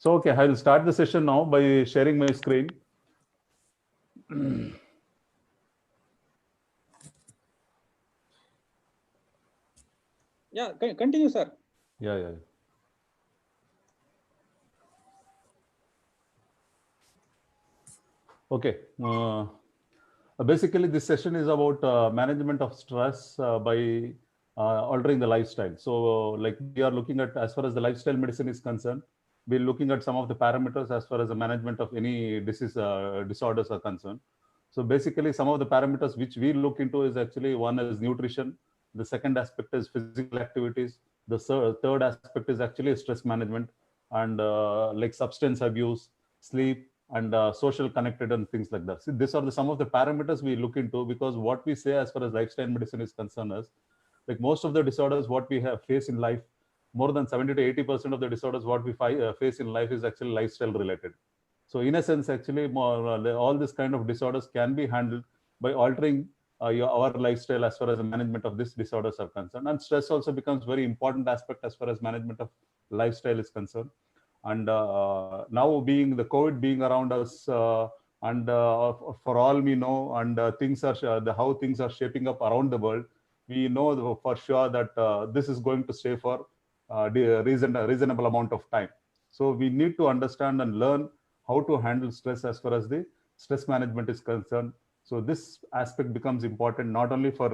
So, okay, I will start the session now by sharing my screen. Yeah, continue, sir. Yeah. Okay. Basically, this session is about management of stress by altering the lifestyle. So, like we are looking at, as far as the lifestyle medicine is concerned, we're looking at some of the parameters as far as the management of any disease disorders are concerned. So, basically, some of the parameters which we look into is actually one is nutrition. The second aspect is physical activities. The third aspect is actually stress management and like substance abuse, sleep, and social connected and things like that. See, these are some of the parameters we look into, because what we say as far as lifestyle medicine is concerned is like most of the disorders what we have face in life, more than 70 to 80% of the disorders what we face in life is actually lifestyle related. So in a sense, actually, all this kind of disorders can be handled by altering our lifestyle as far as the management of these disorders are concerned. And stress also becomes very important aspect as far as management of lifestyle is concerned. And now being the COVID being around us, and for all we know, and things are how things are shaping up around the world, we know for sure that this is going to stay for reasonable amount of time. So we need to understand and learn how to handle stress as far as the stress management is concerned. So this aspect becomes important not only for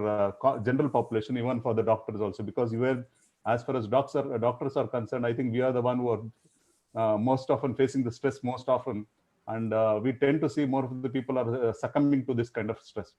general population, even for the doctors also, because you are, as far as doctors are concerned, I think we are the one who are most often facing the stress most often, and we tend to see more of the people are succumbing to this kind of stress.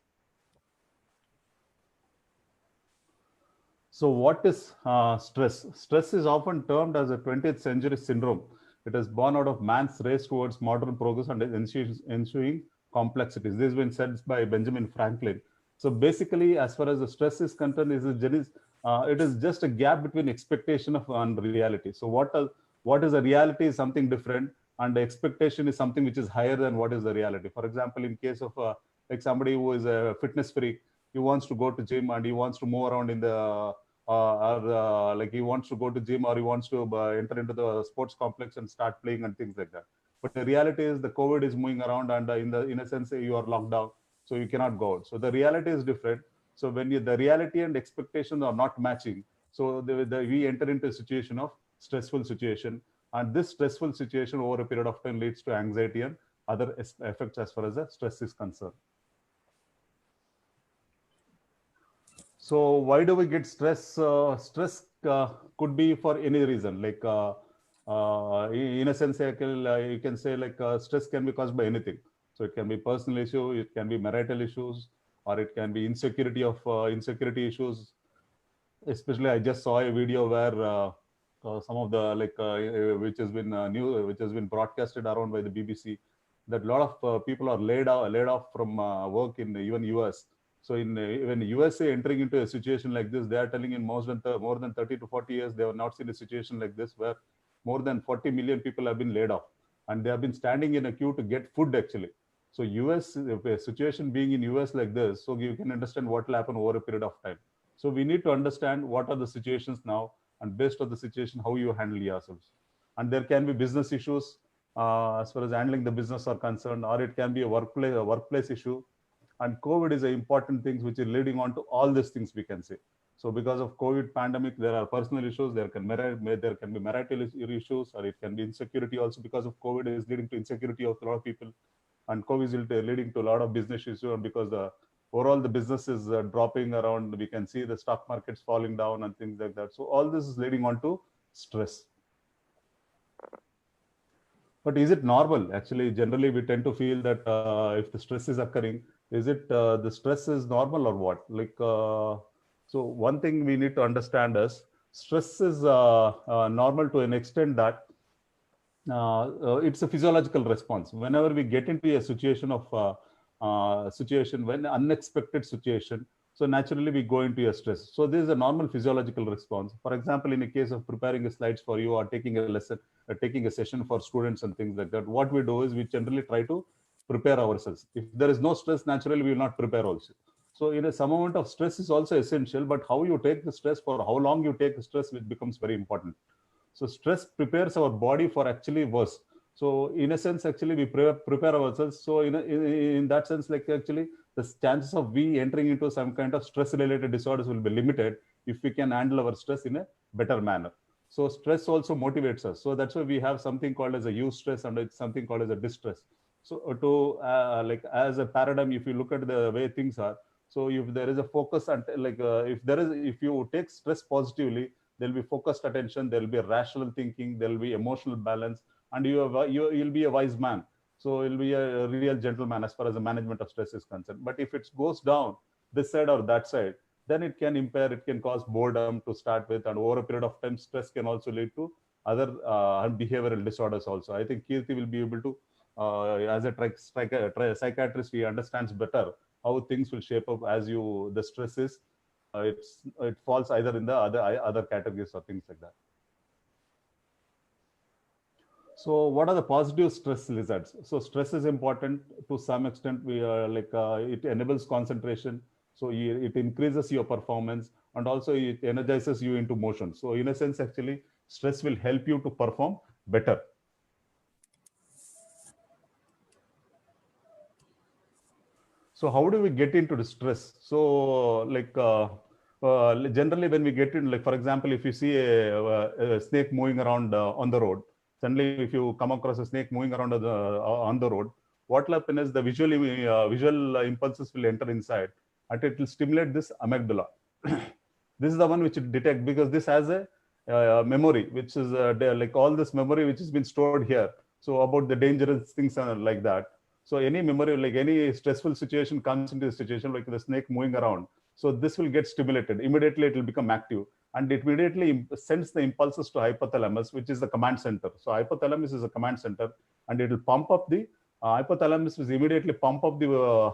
So what is stress? Stress is often termed as a 20th century syndrome. It is born out of man's race towards modern progress and ensuing complexities. This has been said by Benjamin Franklin. So basically, as far as the stress is concerned, it is just a gap between expectation of and reality. So what is the reality is something different, and the expectation is something which is higher than what is the reality. For example, in case of like somebody who is a fitness freak, he wants to go to gym and he wants to move around in the or like he wants to go to gym, or he wants to enter into the sports complex and start playing and things like that. But the reality is the COVID is moving around, and in a sense you are locked down, so you cannot go out. So the reality is different. So when the reality and expectations are not matching, so we enter into a situation of stressful situation, and this stressful situation over a period of time leads to anxiety and other effects as far as the stress is concerned. So why do we get stress? Stress could be for any reason. Like in a sense, you can say like stress can be caused by anything. So it can be personal issue, it can be marital issues, or it can be insecurity issues. Especially, I just saw a video where some of the which has been broadcasted around by the BBC, that a lot of people are laid off from work in even US. So in when USA entering into a situation like this, they are telling in more than 30 to 40 years they have not seen a situation like this, where more than 40 million people have been laid off, and they have been standing in a queue to get food actually. So US, if a situation being in US like this, so you can understand what will happen over a period of time. So we need to understand what are the situations now, and based on the situation, how you handle yourselves. And there can be business issues as far as handling the business are concerned, or it can be a workplace issue. And COVID is an important thing which is leading on to all these things we can say. So because of COVID pandemic, there are personal issues, there can be marital issues, or it can be insecurity also, because of COVID is leading to insecurity of a lot of people, and COVID is leading to a lot of business issues, and because the overall the business is dropping around, we can see the stock markets falling down and things like that. So all this is leading on to stress. But is it normal? Actually, generally we tend to feel that if the stress is occurring, is it the stress is normal or what? So one thing we need to understand is stress is normal to an extent that it's a physiological response. Whenever we get into a situation when unexpected situation, so naturally we go into a stress. So this is a normal physiological response. For example, in a case of preparing the slides for you or taking a lesson, taking a session for students and things like that, what we do is we generally try to prepare ourselves. If there is no stress, naturally we will not prepare also. So in some amount of stress is also essential, but how you take the stress, for how long you take the stress, which becomes very important. So stress prepares our body for actually worse. So in a sense, actually we prepare ourselves. So in that sense, like actually the chances of we entering into some kind of stress related disorders will be limited if we can handle our stress in a better manner. So stress also motivates us. So that's why we have something called as a eustress and it's something called as a distress. So to like as a paradigm, if you look at the way things are, so if there is a focus and like if you take stress positively, there'll be focused attention, there'll be rational thinking, there'll be emotional balance, and you'll be a wise man. So you'll be a real gentleman as far as the management of stress is concerned. But if it goes down this side or that side, then it can impair, it can cause boredom to start with, and over a period of time, stress can also lead to other behavioral disorders also. I think Kirti will be able to, as a psychiatrist, he understands better how things will shape up as you the stress is. It falls either in the other categories or things like that. So what are the positive stress results? So stress is important to some extent. We it enables concentration. So it increases your performance and also it energizes you into motion. So in a sense, actually, stress will help you to perform better. So how do we get into the stress? So generally when we get in, like for example, if you see a snake moving around on the road, suddenly if you come across a snake moving around on the road, what will happen is the visual impulses will enter inside and it will stimulate this amygdala. This is the one which it detect because this has a memory, which is like all this memory which has been stored here. So about the dangerous things and like that. So any memory, like any stressful situation comes into the situation, like the snake moving around. So this will get stimulated. Immediately it will become active. And it immediately sends the impulses to hypothalamus, which is the command center. So hypothalamus is a command center, and it will pump up the hypothalamus will immediately pump up the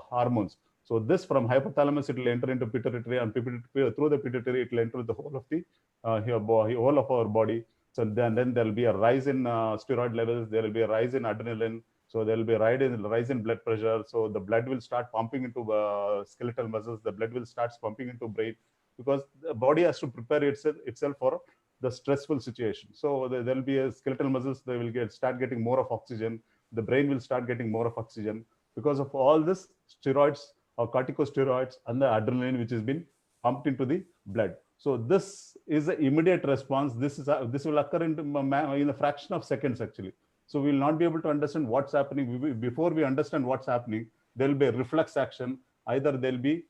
hormones. So this from hypothalamus, it will enter into pituitary, and pituitary, through the pituitary, it will enter the whole of the whole of our body. So then there will be a rise in steroid levels. There will be a rise in adrenaline. So there will be a rise in blood pressure. So the blood will start pumping into skeletal muscles. The blood will start pumping into brain because the body has to prepare itself for the stressful situation. So there will be a skeletal muscles. They will start getting more of oxygen. The brain will start getting more of oxygen because of all this steroids or corticosteroids and the adrenaline which has been pumped into the blood. So this is an immediate response. This will occur in a fraction of seconds actually. So we will not be able to understand what's happening. Before we understand what's happening, there will be a reflex action. Either there'll be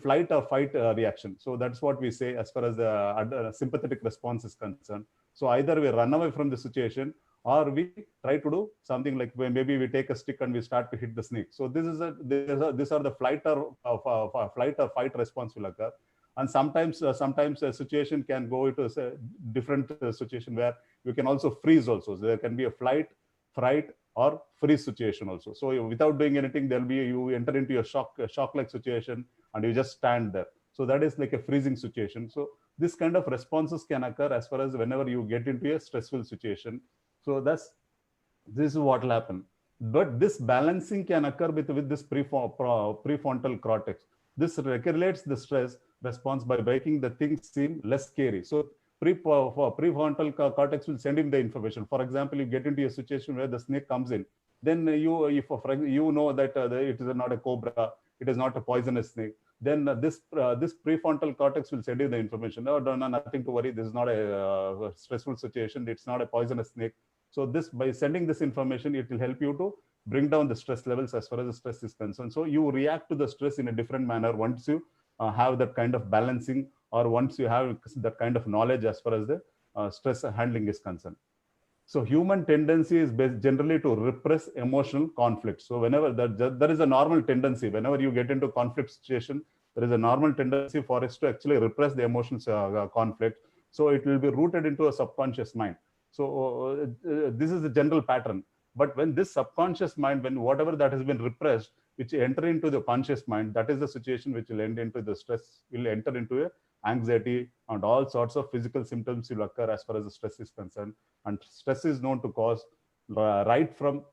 flight or fight reaction. So that's what we say as far as the sympathetic response is concerned. So either we run away from the situation or we try to do something like maybe we take a stick and we start to hit the snake. So these are the flight or fight response will occur. And sometimes a situation can go into a different situation where you can also freeze also. So there can be a flight, fright, or freeze situation also. So without doing anything, you enter into a shock-like situation and you just stand there. So that is like a freezing situation. So this kind of responses can occur as far as whenever you get into a stressful situation. So this is what will happen. But this balancing can occur with this prefrontal cortex. This regulates the stress response by making the things seem less scary. So prefrontal cortex will send him the information. For example, you get into a situation where the snake comes in, then you know that it is not a cobra, it is not a poisonous snake. Then this prefrontal cortex will send you the information. No, nothing to worry. This is not a stressful situation. It's not a poisonous snake. So by sending this information, it will help you to bring down the stress levels as far as the stress is concerned. So you react to the stress in a different manner once you have that kind of balancing, or once you have that kind of knowledge as far as the stress handling is concerned. So human tendency is generally to repress emotional conflict. So whenever there is a normal tendency, whenever you get into conflict situation, there is a normal tendency for us to actually repress the emotions conflict. So it will be rooted into a subconscious mind. So this is the general pattern. But when this subconscious mind, when whatever that has been repressed, which enter into the conscious mind, that is the situation which will end into the stress, will enter into a anxiety, and all sorts of physical symptoms will occur as far as the stress is concerned. And stress is known to cause right from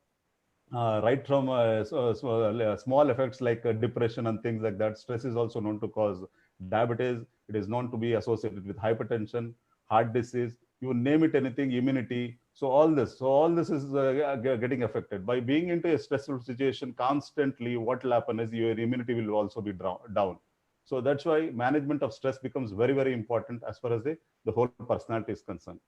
small effects like depression and things like that. Stress is also known to cause diabetes. It is known to be associated with hypertension, heart disease, you name it anything, immunity. So all this is getting affected by being into a stressful situation constantly. What will happen is your immunity will also be down. So that's why management of stress becomes very, very important as far as the whole personality is concerned.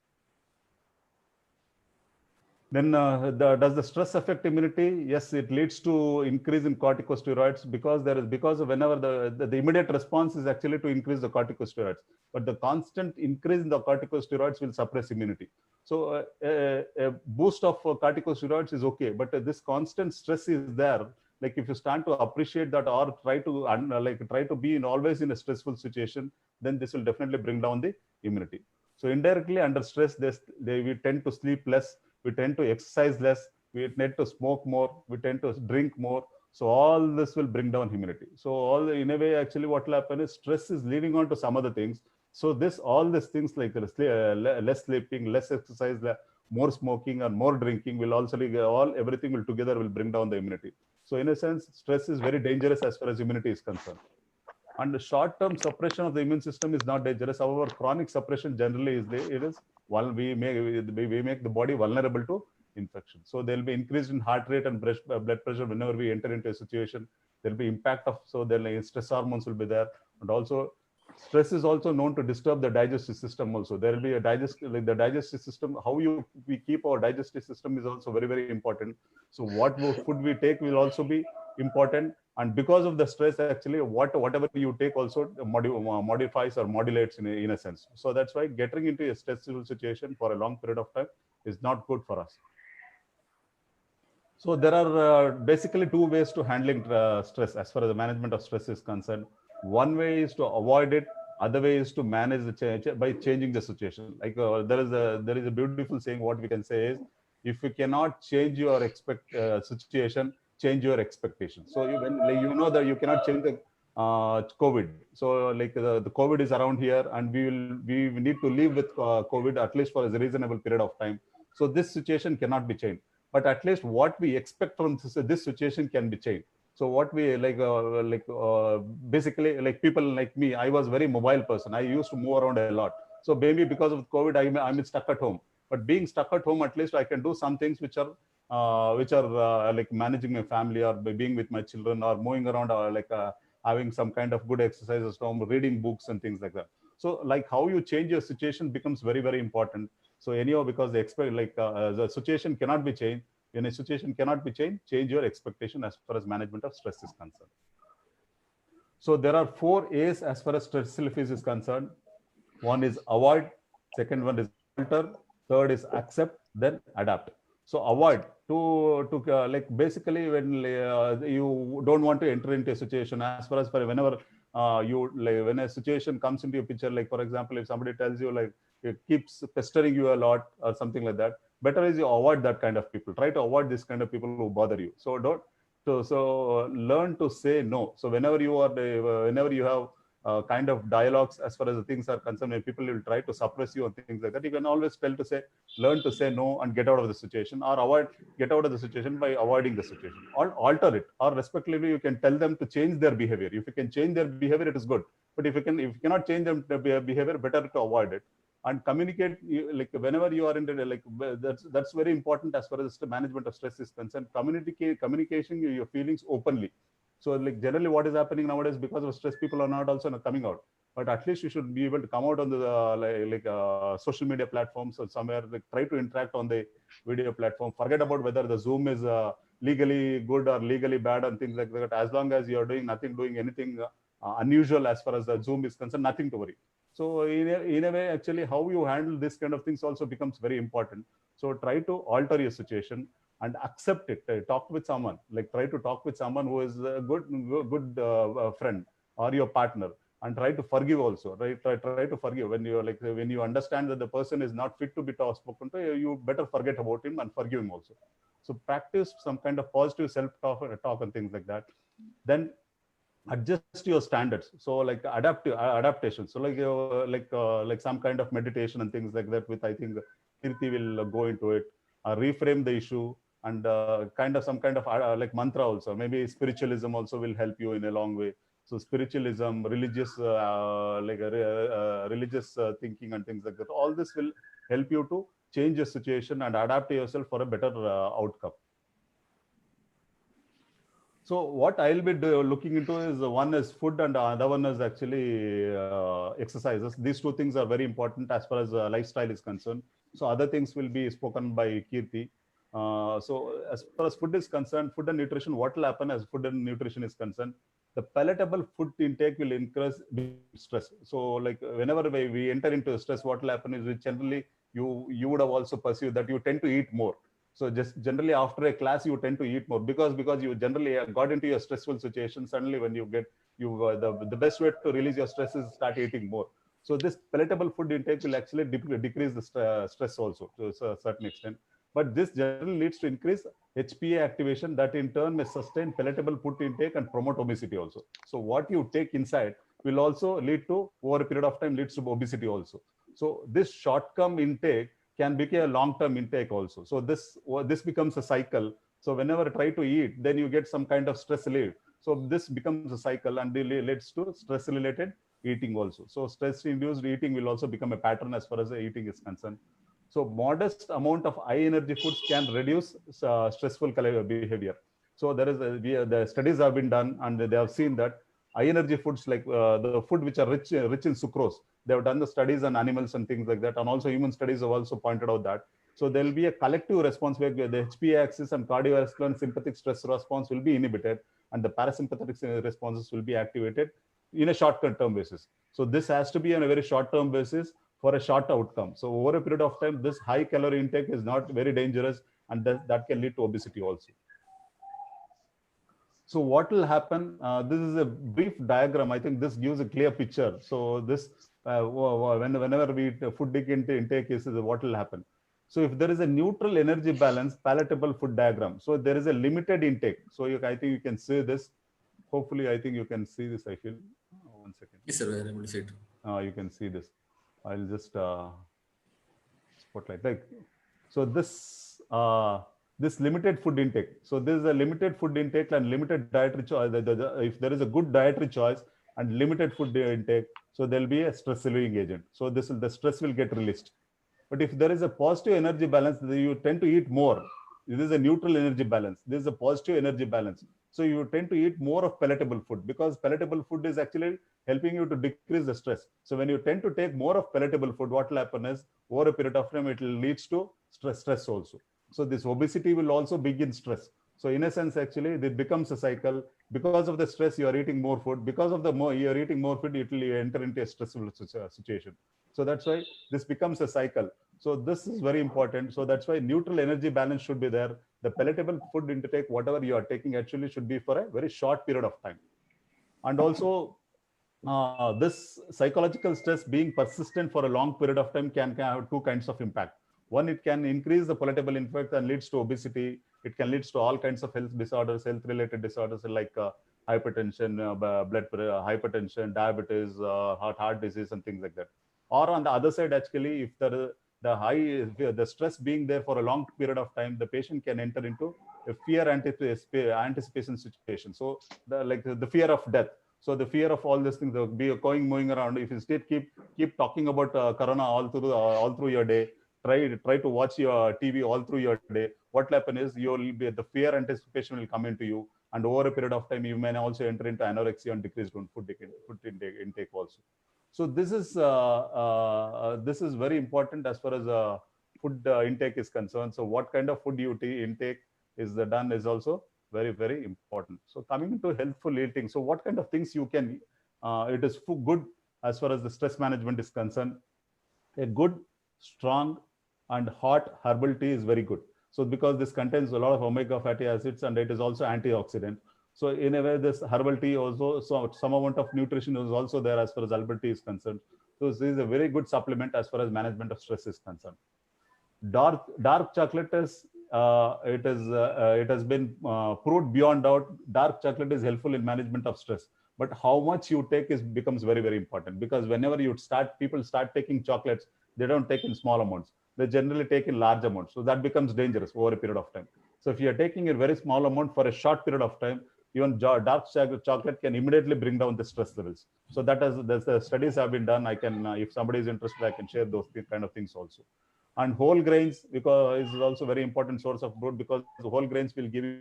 Then does the stress affect immunity? Yes, it leads to increase in corticosteroids because of whenever the immediate response is actually to increase the corticosteroids, but the constant increase in the corticosteroids will suppress immunity. So a boost of corticosteroids is okay, but this constant stress is there. Like if you start to appreciate that or try to be always in a stressful situation, then this will definitely bring down the immunity. So indirectly under stress, we tend to sleep less, we tend to exercise less, we tend to smoke more, we tend to drink more. So all this will bring down immunity. So in a way, actually what will happen is stress is leading on to some other things. So all these things like less sleeping, less exercise, more smoking and more drinking will also everything will together will bring down the immunity. So in a sense, stress is very dangerous as far as immunity is concerned. And the short-term suppression of the immune system is not dangerous. However, chronic suppression generally we make the body vulnerable to infection. So there will be increase in heart rate and blood pressure whenever we enter into a situation. There will be impact of stress hormones will be there, and also stress is also known to disturb the digestive system. Also, there will be the digestive system. How we keep our digestive system is also very, very important. So what food we take will also be important, and because of the stress, actually whatever you take also modifies or modulates in a sense. So that's why getting into a stressful situation for a long period of time is not good for us. So there are basically two ways to handling stress as far as the management of stress is concerned. One way is to avoid it. Other way is to manage the change by changing the situation. Like there is a beautiful saying. What we can say is, if you cannot change your situation, change your expectations. So you know that you cannot change the COVID. So like the COVID is around here, and we need to live with COVID at least for a reasonable period of time. So this situation cannot be changed, but at least what we expect from this situation can be changed. So what we basically, like people like me, I was very mobile person. I used to move around a lot. So maybe because of COVID, I'm stuck at home. But being stuck at home, at least I can do some things which are like managing my family, or being with my children, or moving around, or having some kind of good exercises, from reading books and things like that. So like how you change your situation becomes very, very important. So anyhow, because the situation cannot be changed. When a situation cannot be changed, change your expectation as far as management of stress is concerned. So there are 4 A's as far as stress relief is concerned. One is avoid, second one is alter, third is accept, then adapt. So avoid basically when you don't want to enter into a situation, as far as whenever when a situation comes into your picture, like for example, if somebody tells you like it keeps pestering you a lot or something like that, better is you avoid that kind of people. Try to avoid this kind of people who bother you. So learn to say no. So whenever you have kind of dialogues as far as the things are concerned, when people will try to suppress you and things like that, you can always learn to say no and get out of the situation, or get out of the situation by avoiding the situation, or alter it, or respectively you can tell them to change their behavior. If you can change their behavior, it is good. But if you cannot change them behavior, better to avoid it. And communicate, like whenever you are in that's very important as far as the management of stress is concerned. Communication your feelings openly. So like generally what is happening nowadays, because of stress, people are not also coming out. But at least you should be able to come out on the social media platforms or somewhere, like try to interact on the video platform. Forget about whether the Zoom is legally good or legally bad and things like that. As long as you're doing anything unusual as far as the Zoom is concerned, nothing to worry. So in a way, actually, how you handle this kind of things also becomes very important. So try to alter your situation and accept it. Talk with someone. Like try to talk with someone who is a good friend or your partner, and try to forgive also. Right? Try to forgive when you understand that the person is not fit to be spoken to. You better forget about him and forgive him also. So practice some kind of positive self-talk and things like that. Then adjust your standards. So like adaptation. So like some kind of meditation and things like that, with I think Kirti will go into it. Reframe the issue, and kind of some kind of like mantra also. Maybe spiritualism also will help you in a long way. So spiritualism, religious religious thinking and things like that, all this will help you to change the situation and adapt yourself for a better outcome. So what I'll be looking into is one is food and the other one is actually exercises. These two things are very important as far as lifestyle is concerned. So other things will be spoken by Kirti. So as far as food is concerned, food and nutrition, what will happen as food and nutrition is concerned, the palatable food intake will increase stress. So like whenever we enter into stress, what will happen is we generally, you would have also perceived that you tend to eat more. So just generally after a class, you tend to eat more because you generally got into a stressful situation. Suddenly, when you get the best way to release your stress is start eating more. So this palatable food intake will actually decrease the stress also to a certain extent. But this generally leads to increase HPA activation that in turn may sustain palatable food intake and promote obesity also. So what you take inside will also lead to, over a period of time, leads to obesity also. So this short-term intake can become a long-term intake also. So this becomes a cycle. So whenever I try to eat, then you get some kind of stress relief. So this becomes a cycle and leads to stress-related eating also. So stress-induced eating will also become a pattern as far as the eating is concerned. So modest amount of high energy foods can reduce stressful behavior. So the studies have been done and they have seen that high energy foods like the food which are rich in sucrose, they have done the studies on animals and things like that, and also human studies have also pointed out that. So there will be a collective response where the HPA axis and cardiovascular and sympathetic stress response will be inhibited, and the parasympathetic responses will be activated in a short-term basis. So this has to be on a very short-term basis for a short outcome. So over a period of time, this high calorie intake is not very dangerous, and that can lead to obesity also. So what will happen? This is a brief diagram. I think this gives a clear picture. So this, whenever we eat food intake is what will happen. So if there is a neutral energy balance, palatable food diagram. So there is a limited intake. So I think you can see this. Hopefully, I think you can see this. I feel. One second. Yes, sir. I am able to see it. You can see this. I'll just spotlight. Like, so this limited food intake. So this is a limited food intake and limited dietary choice. If there is a good dietary choice and limited food intake, so there'll be a stress relieving agent. So the stress will get released. But if there is a positive energy balance, you tend to eat more. This is a neutral energy balance. This is a positive energy balance. So you tend to eat more of palatable food because palatable food is actually helping you to decrease the stress. So when you tend to take more of palatable food, what will happen is over a period of time, it leads to stress also. So this obesity will also begin stress. So in a sense, actually, it becomes a cycle. Because of the stress, you are eating more food. Because of you are eating more food, it will enter into a stressful situation. So that's why this becomes a cycle. So this is very important. So that's why neutral energy balance should be there. The palatable food intake, whatever you are taking, actually should be for a very short period of time. And also, this psychological stress being persistent for a long period of time can have two kinds of impact. One, it can increase the palatable effect and leads to obesity. It can lead to all kinds of health disorders, health-related disorders like hypertension, blood pressure, hypertension, diabetes, heart disease, and things like that. Or on the other side, actually, if the stress being there for a long period of time, the patient can enter into a fear anticipation situation. So the fear of death. So the fear of all these things will be moving around. If you still keep talking about corona all through your day, try to watch your TV all through your day. What will happen is the fear anticipation will come into you, and over a period of time, you may also enter into anorexia and decreased food intake also. So this is very important as far as food intake is concerned. So what kind of food you intake is done is also very, very important. So coming into healthful eating, so what kind of things you can, it is good as far as the stress management is concerned. A good, strong, and hot herbal tea is very good. So because this contains a lot of omega fatty acids and it is also antioxidant. So in a way, this herbal tea also, so some amount of nutrition is also there as far as herbal tea is concerned. So this is a very good supplement as far as management of stress is concerned. Dark chocolate is it has been proved beyond doubt. Dark chocolate is helpful in management of stress, but how much you take becomes very, very important, because whenever people start taking chocolates, they don't take in small amounts. They generally take in large amounts. So that becomes dangerous over a period of time. So if you're taking a very small amount for a short period of time, even dark chocolate can immediately bring down the stress levels. So the studies have been done. I can, if somebody is interested, I can share those kind of things also. And whole grains, because is also very important source of food, because the whole grains will give you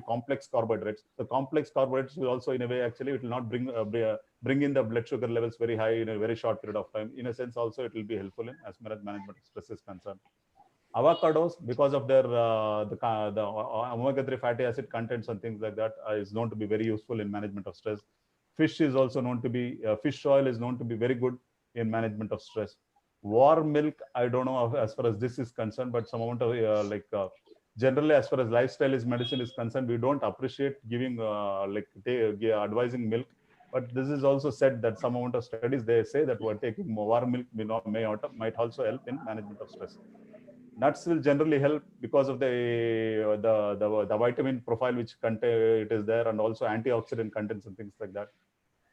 complex carbohydrates. The complex carbohydrates will also, in a way, actually, it will not bring in the blood sugar levels very high in a very short period of time. In a sense, also it will be helpful in as far as management of stress is concerned. Avocados, because of their the omega-3 fatty acid contents and things like that, is known to be very useful in management of stress. Fish is also known to be fish oil is known to be very good in management of stress. Warm milk, I don't know as far as this is concerned, but some amount of generally, as far as lifestyle is medicine is concerned, we don't appreciate giving advising milk. But this is also said that some amount of studies, they say that we're taking warm milk might also help in management of stress. Nuts will generally help because of the vitamin profile which it is there, and also antioxidant contents and things like that.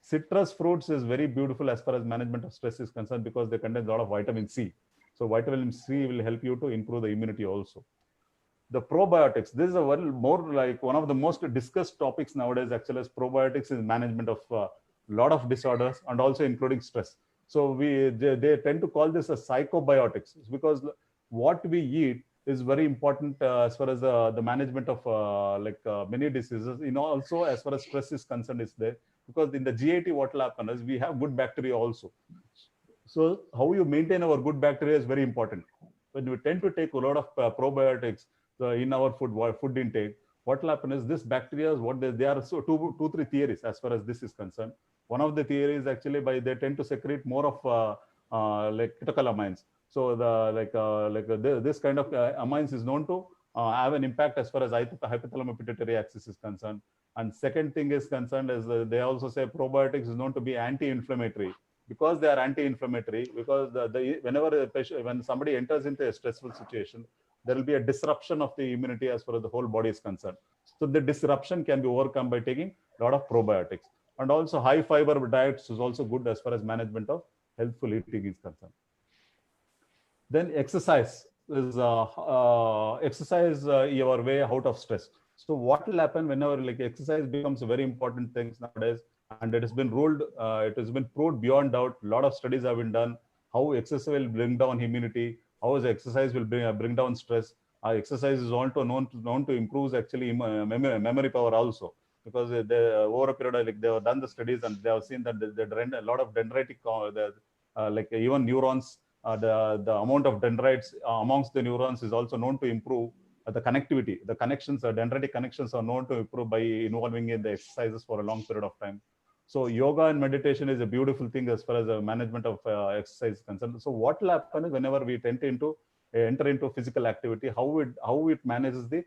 Citrus fruits is very beautiful as far as management of stress is concerned, because they contain a lot of vitamin C. So vitamin C will help you to improve the immunity also. The probiotics, this is a more like one of the most discussed topics nowadays, actually, as probiotics is management of a lot of disorders, and also including stress. So they tend to call this as psychobiotics, because what we eat is very important as far as the management of many diseases. Also as far as stress is concerned is there, because in the GIT, what will happen is we have good bacteria also. So how you maintain our good bacteria is very important. When we tend to take a lot of probiotics in our food intake, what will happen is this bacteria, they are so three theories as far as this is concerned. One of the theories, actually, they tend to secrete more of like catecholamines. So this kind of amines is known to have an impact as far as hypothalamic pituitary axis is concerned. And second thing is concerned is they also say probiotics is known to be anti-inflammatory, because they are anti-inflammatory. Because when somebody enters into a stressful situation, there will be a disruption of the immunity as far as the whole body is concerned. So the disruption can be overcome by taking a lot of probiotics. And also high fiber diets is also good as far as management of healthful eating is concerned. Then exercise is your way out of stress. So what will happen whenever exercise becomes a very important thing nowadays, and it has been ruled, it has been proved beyond doubt. A lot of studies have been done how exercise will bring down immunity, how exercise will bring down stress. Exercise is also known to improve actually memory power also, because over a period they have done the studies, and they have seen that a lot of dendritic even neurons. The amount of dendrites amongst the neurons is also known to improve. The connectivity, the connections, dendritic connections are known to improve by involving in the exercises for a long period of time. So yoga and meditation is a beautiful thing as far as the management of exercise is concerned. So what will happen is whenever we enter into physical activity, how it manages the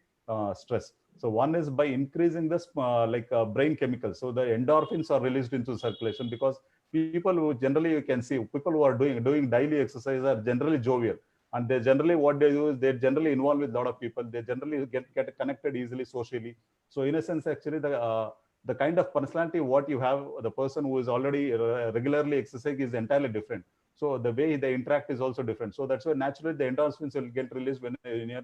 stress. So one is by increasing this brain chemicals. So the endorphins are released into circulation, because people who generally, you can see people who are doing daily exercise are generally jovial, and they generally, what they do is they generally involve with a lot of people. They generally get connected easily socially. So in a sense, actually, the kind of personality what you have, the person who is already regularly exercising is entirely different. So the way they interact is also different. So that's why naturally the endorphins will get released when in a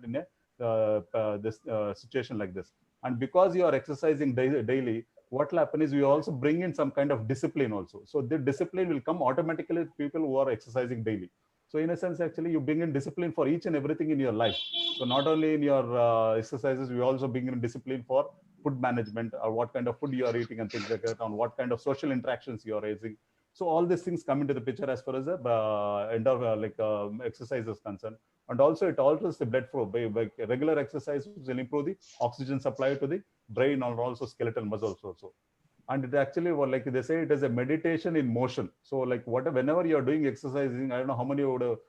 situation like this. And because you are exercising daily, what will happen is you also bring in some kind of discipline also. So the discipline will come automatically with people who are exercising daily. So in a sense, actually, you bring in discipline for each and everything in your life. So not only in your exercises, we also bring in discipline for food management, or what kind of food you are eating and things like that, on what kind of social interactions you are raising. So all these things come into the picture as far as the exercise is concerned. And also it alters the blood flow. By regular exercise will improve the oxygen supply to the brain, and also skeletal muscles also. And it actually, like they say, it is a meditation in motion. So whenever you're doing exercising, I don't know how many would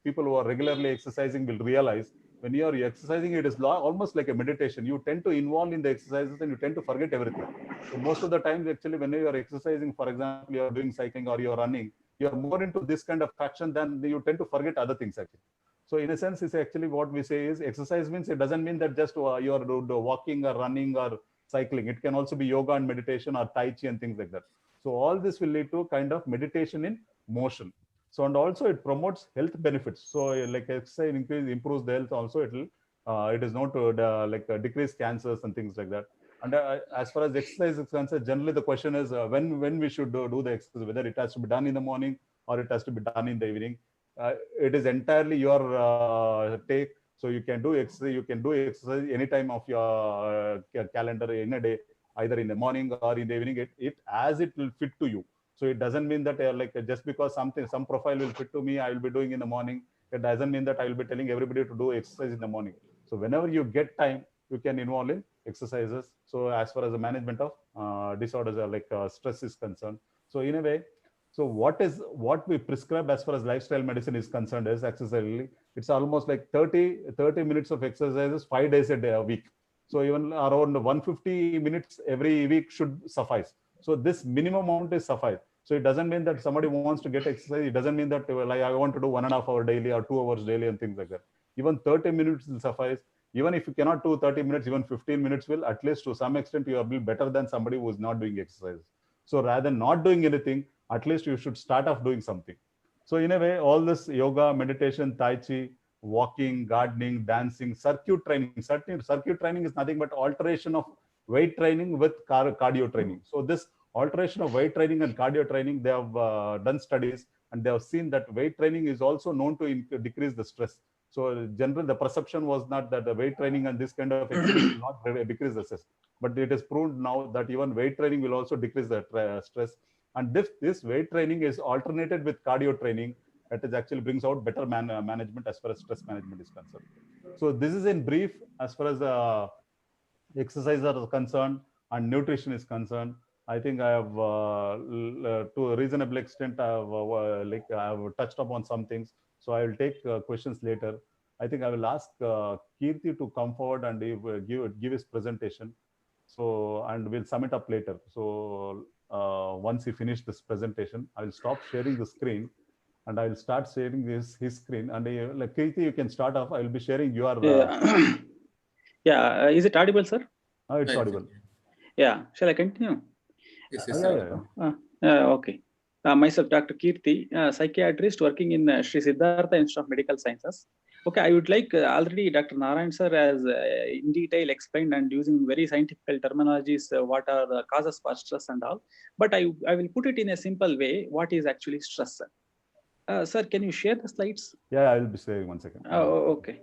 people who are regularly exercising will realize, when you are exercising, it is almost like a meditation. You tend to involve in the exercises, and you tend to forget everything. So most of the times, actually, when you are exercising, for example, you are doing cycling or you're running, you are more into this kind of action, than you tend to forget other things actually. So in a sense, it's actually what we say is exercise means, it doesn't mean that just you're walking or running or cycling. It can also be yoga and meditation, or Tai Chi and things like that. So all this will lead to kind of meditation in motion. So, and also it promotes health benefits. So like exercise improves the health also. It is known to decrease cancers and things like that. And as far as exercise is concerned, generally the question is when we should do the exercise, whether it has to be done in the morning or it has to be done in the evening. it is entirely your take. So you can do exercise. You can do exercise any time of your calendar in a day, either in the morning or in the evening. It as it will fit to you. So it doesn't mean that just because some profile will fit to me, I will be doing in the morning. It doesn't mean that I will be telling everybody to do exercise in the morning. So whenever you get time, you can involve in exercises. So as far as the management of disorders stress is concerned, so in a way, so what we prescribe as far as lifestyle medicine is concerned is exercise. It's almost like 30 minutes of exercises 5 days a week. So even around 150 minutes every week should suffice. So this minimum amount is suffice. So it doesn't mean that somebody wants to get exercise. It doesn't mean that like I want to do 1.5 hours daily or 2 hours daily and things like that. Even 30 minutes will suffice. Even if you cannot do 30 minutes, even 15 minutes will, at least to some extent, you will be better than somebody who is not doing exercise. So rather than not doing anything, at least you should start off doing something. So in a way, all this yoga, meditation, Tai Chi, walking, gardening, dancing, circuit training. Circuit training is nothing but alteration of weight training with cardio training. So this alteration of weight training and cardio training, they have done studies and they have seen that weight training is also known to decrease the stress. So generally, the perception was not that the weight training and this kind of exercise will not decrease the stress. But it is proved now that even weight training will also decrease the stress. And this weight training is alternated with cardio training. That is actually brings out better management as far as stress management is concerned. So this is in brief as far as exercise are concerned and nutrition is concerned. I think I have, to a reasonable extent, I have touched upon some things. So I will take questions later. I think I will ask Kirti to come forward and give his presentation. So, and we'll sum it up later. So once he finished this presentation, I will stop sharing the screen and I will start sharing his screen. And like Kirti, you can start off. I will be sharing your. Yeah, is it audible, sir? It's audible. Yeah, shall I continue? Yes, okay. Myself, Dr. Kirti, psychiatrist working in Sri Siddhartha Institute of Medical Sciences. Okay, I would like already Dr. Narayan sir has in detail explained and using very scientific terminologies what are the causes for stress and all. But I will put it in a simple way. What is actually stress, sir? Sir, can you share the slides? Yeah, I will be sharing 1 second. Oh, okay.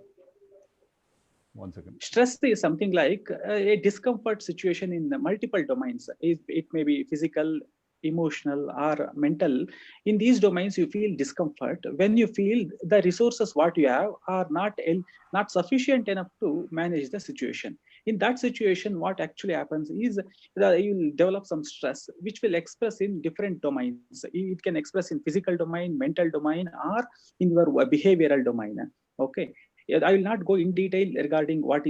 1 second. Stress is something like a discomfort situation in multiple domains. It may be physical, emotional, or mental. In these domains, you feel discomfort when you feel the resources what you have are not sufficient enough to manage the situation. In that situation, what actually happens is that you will develop some stress, which will express in different domains. It can express in physical domain, mental domain, or in your behavioral domain. Okay. I will not go in detail regarding what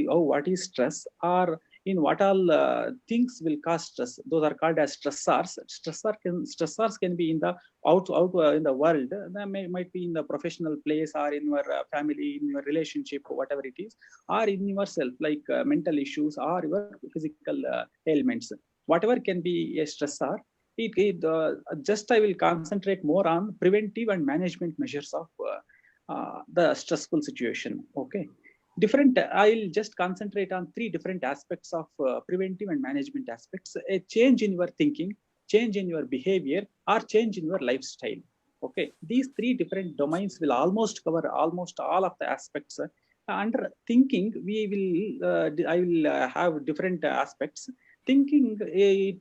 is stress or in what all things will cause stress. Those are called as stressors. Stressors can be in the out in the world. They might be in the professional place or in your family, in your relationship, whatever it is, or in yourself, like mental issues or your physical ailments. Whatever can be a stressor. Just I will concentrate more on preventive and management measures of the stressful situation. Okay, I'll just concentrate on 3 different aspects of preventive and management aspects: a change in your thinking, change in your behavior, or change in your lifestyle. Okay, these 3 different domains will almost cover almost all of the aspects. Under thinking, I will have different aspects. Thinking,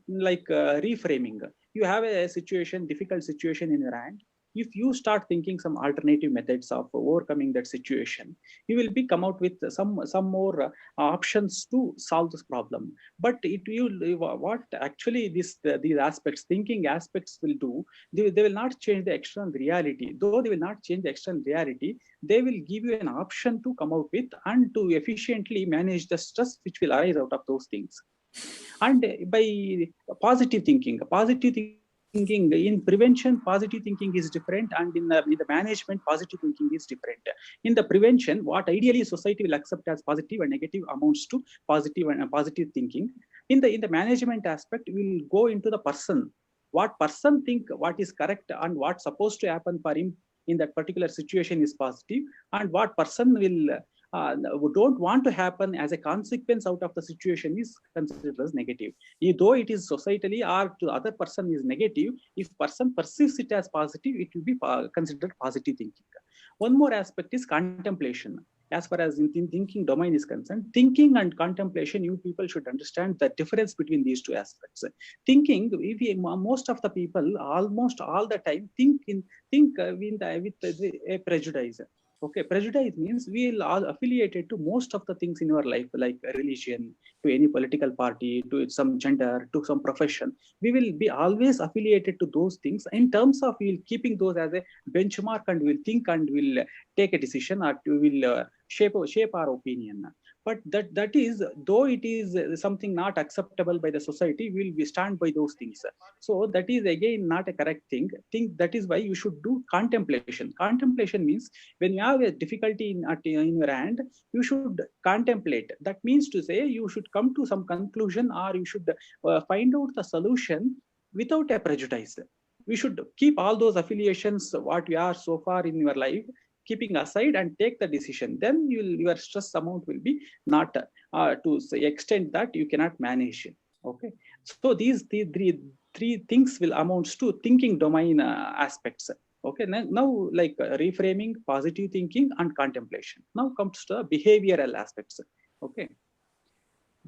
like reframing. You have a difficult situation in your hand. If you start thinking some alternative methods of overcoming that situation, you will come out with some more options to solve this problem. But what actually these aspects, thinking aspects will do, they will not change the external reality. Though they will not change the external reality, they will give you an option to come out with and to efficiently manage the stress which will arise out of those things. And by positive thinking in prevention, positive thinking is different, and in the management, positive thinking is different. In the prevention, what ideally society will accept as positive and negative amounts to positive and positive thinking. In the management aspect, we will go into the person. What person think what is correct and what's supposed to happen for him in that particular situation is positive, and what person will don't want to happen as a consequence out of the situation is considered as negative. Though it is societally or to the other person is negative, if person perceives it as positive, it will be considered positive thinking. One more aspect is contemplation. As far as in thinking domain is concerned, thinking and contemplation, you people should understand the difference between these two aspects. Thinking, most of the people, almost all the time, think with a prejudice. Okay, prejudice means we are all affiliated to most of the things in our life, like religion, to any political party, to some gender, to some profession. We will be always affiliated to those things in terms of we will keeping those as a benchmark, and we'll think and we'll take a decision, or we will shape our opinion. But that is, though it is something not acceptable by the society, we will stand by those things. So that is again not a correct thing. That is why you should do contemplation. Contemplation means when you have a difficulty in your hand, you should contemplate. That means to say you should come to some conclusion, or you should find out the solution without a prejudice. We should keep all those affiliations what we are so far in your life, keeping aside, and take the decision. Then your stress amount will be not to the extent that you cannot manage it. Okay, so these three things will amounts to thinking domain aspects. Okay, now like reframing, positive thinking, and contemplation. Now comes to behavioral aspects. Okay,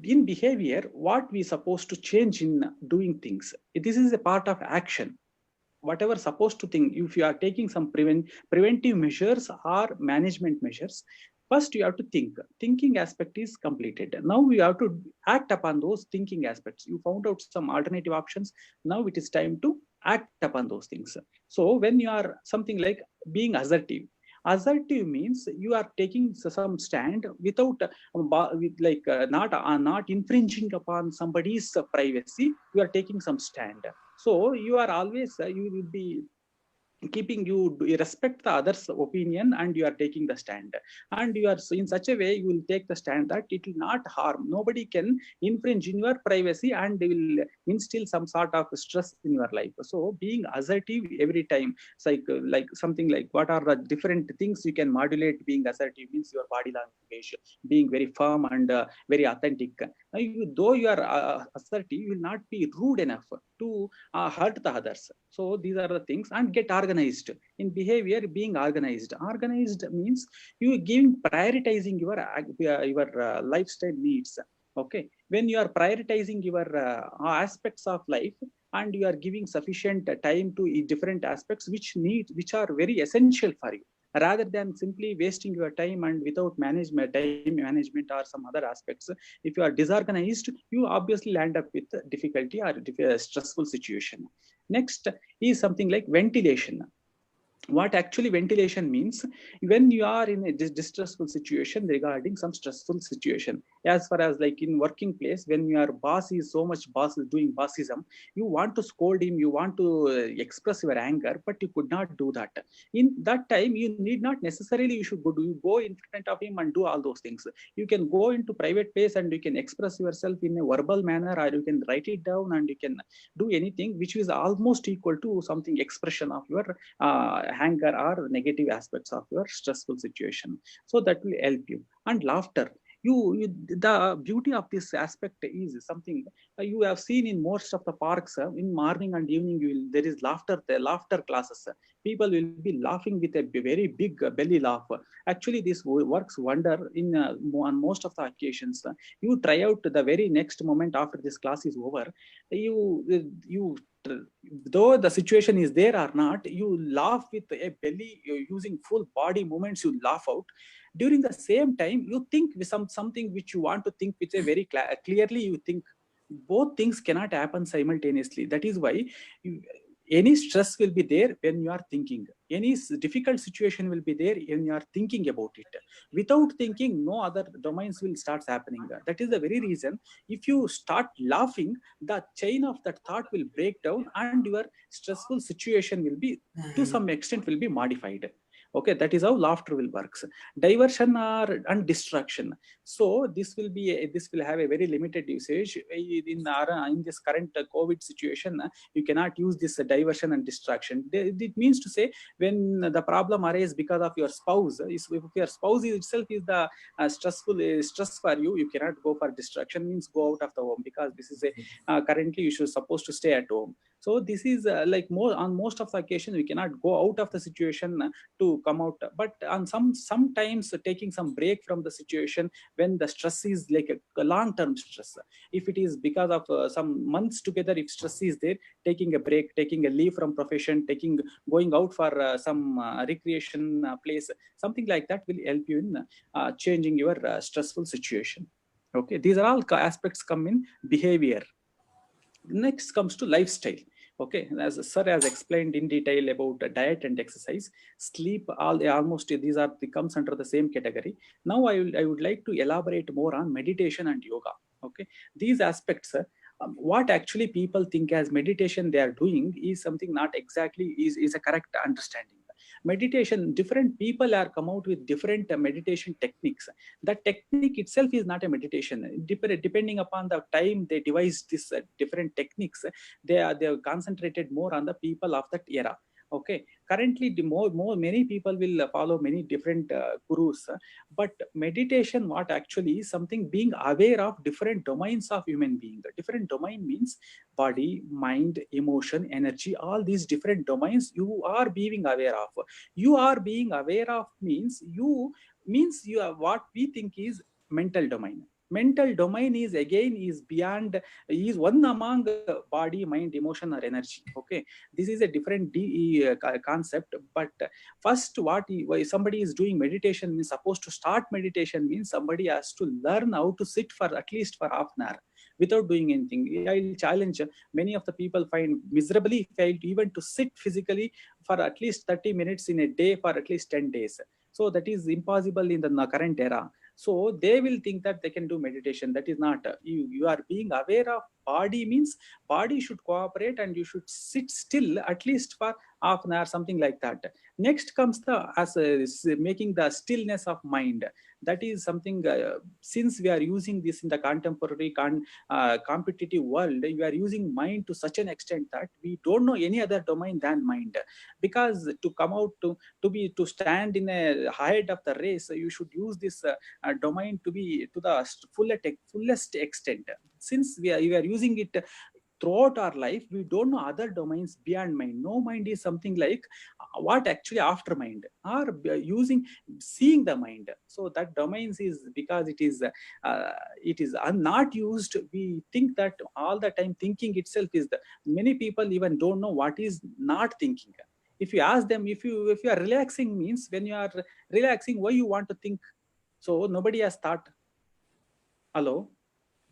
in behavior, what we supposed to change in doing things, this is a part of action. Whatever supposed to think, if you are taking some preventive measures or management measures, first you have to think. Thinking aspect is completed. Now we have to act upon those thinking aspects. You found out some alternative options. Now it is time to act upon those things. So when you are something like being assertive, assertive means you are taking some stand without not infringing upon somebody's privacy. You are taking some stand. So you are always you will be keeping, you respect the other's opinion, and you are taking the stand, and you are in such a way you will take the stand that it will not harm, nobody can infringe in your privacy, and they will instill some sort of stress in your life. So being assertive every time, it's like something like, what are the different things you can modulate being assertive? Means your body language, being very firm and very authentic. Now, though you are assertive, you will not be rude enough to hurt the others. So these are the things. And get organized. In behavior, being organized. Organized means you giving, prioritizing your lifestyle needs. Okay, when you are prioritizing your aspects of life, and you are giving sufficient time to different aspects which are very essential for you, rather than simply wasting your time and without time management or some other aspects. If you are disorganized, you obviously land up with difficulty or a stressful situation. Next is something like ventilation. What actually ventilation means, when you are in a distressful situation regarding some stressful situation, as far as like in working place, when your boss is doing bossism, you want to scold him, you want to express your anger, but you could not do that. In that time, you need not necessarily you should go in front of him and do all those things. You can go into private place and you can express yourself in a verbal manner, or you can write it down, and you can do anything which is almost equal to something expression of your anger or negative aspects of your stressful situation. So that will help you. And laughter. The beauty of this aspect is something you have seen in most of the parks. In morning and evening, there is laughter. The laughter classes. People will be laughing with a very big belly laugh. Actually, this works wonder on most of the occasions. You try out the very next moment after this class is over. You though the situation is there or not, you laugh with a belly, using full body movements, you laugh out. During the same time, you think with something which you want to think with a very clearly, you think. Both things cannot happen simultaneously. That is why any stress will be there when you are thinking. Any difficult situation will be there when you are thinking about it. Without thinking, no other domains will start happening. That is the very reason, if you start laughing, the chain of that thought will break down, and your stressful situation will be, to some extent, will be modified. Okay, that is how laughter will works. Diversion and distraction. So this will have a very limited usage in this current COVID situation. You cannot use this diversion and distraction. It means to say, when the problem arises because of your spouse, if your spouse itself is the stress for you, you cannot go for distraction. Means go out of the home, because this is currently you should supposed to stay at home. So this is like on most of the occasions we cannot go out of the situation to come out, but on sometimes taking some break from the situation when the stress is like a long-term stress. If it is because of some months together, if stress is there, taking a break, taking a leave from profession, going out for some recreation place, something like that will help you in changing your stressful situation. Okay, these are all aspects come in behavior. Next comes to lifestyle. Okay, as sir has explained in detail about diet and exercise, sleep, almost these are comes under the same category. Now I would like to elaborate more on meditation and yoga. Okay, these aspects, what actually people think as meditation they are doing is something not exactly is a correct understanding. Meditation, different people are come out with different meditation techniques. The technique itself is not a meditation. Depending upon the time they devise this different techniques, they are concentrated more on the people of that era. Okay, currently the many people will follow many different gurus, but meditation, what actually is something being aware of different domains of human being. Different domain means body, mind, emotion, energy, all these different domains you are being aware of. You are being aware of means you are what we think is mental domain. Mental domain is again is beyond, is one among body, mind, emotion, or energy. Okay, this is a different concept. But first, why somebody is doing meditation means, supposed to start meditation means somebody has to learn how to sit for at least for half an hour without doing anything. I will challenge many of the people find miserably failed even to sit physically for at least 30 minutes in a day for at least 10 days. So that is impossible in the current era. So they will think that they can do meditation. That is not. You are being aware of body means body should cooperate and you should sit still at least for half an hour, something like that. Next comes the making the stillness of mind. That is something, since we are using this in the contemporary competitive world, we are using mind to such an extent that we don't know any other domain than mind. Because to come out to stand in a height of the race, you should use this domain to be to the fullest extent. Since we are using it throughout our life, we don't know other domains beyond mind. No mind is something like what actually after mind, or seeing the mind. So that domains is because it is not used. We think that all the time thinking itself is many people even don't know what is not thinking. If you ask them, if you are relaxing means, when you are relaxing, why you want to think? So nobody has thought. Hello.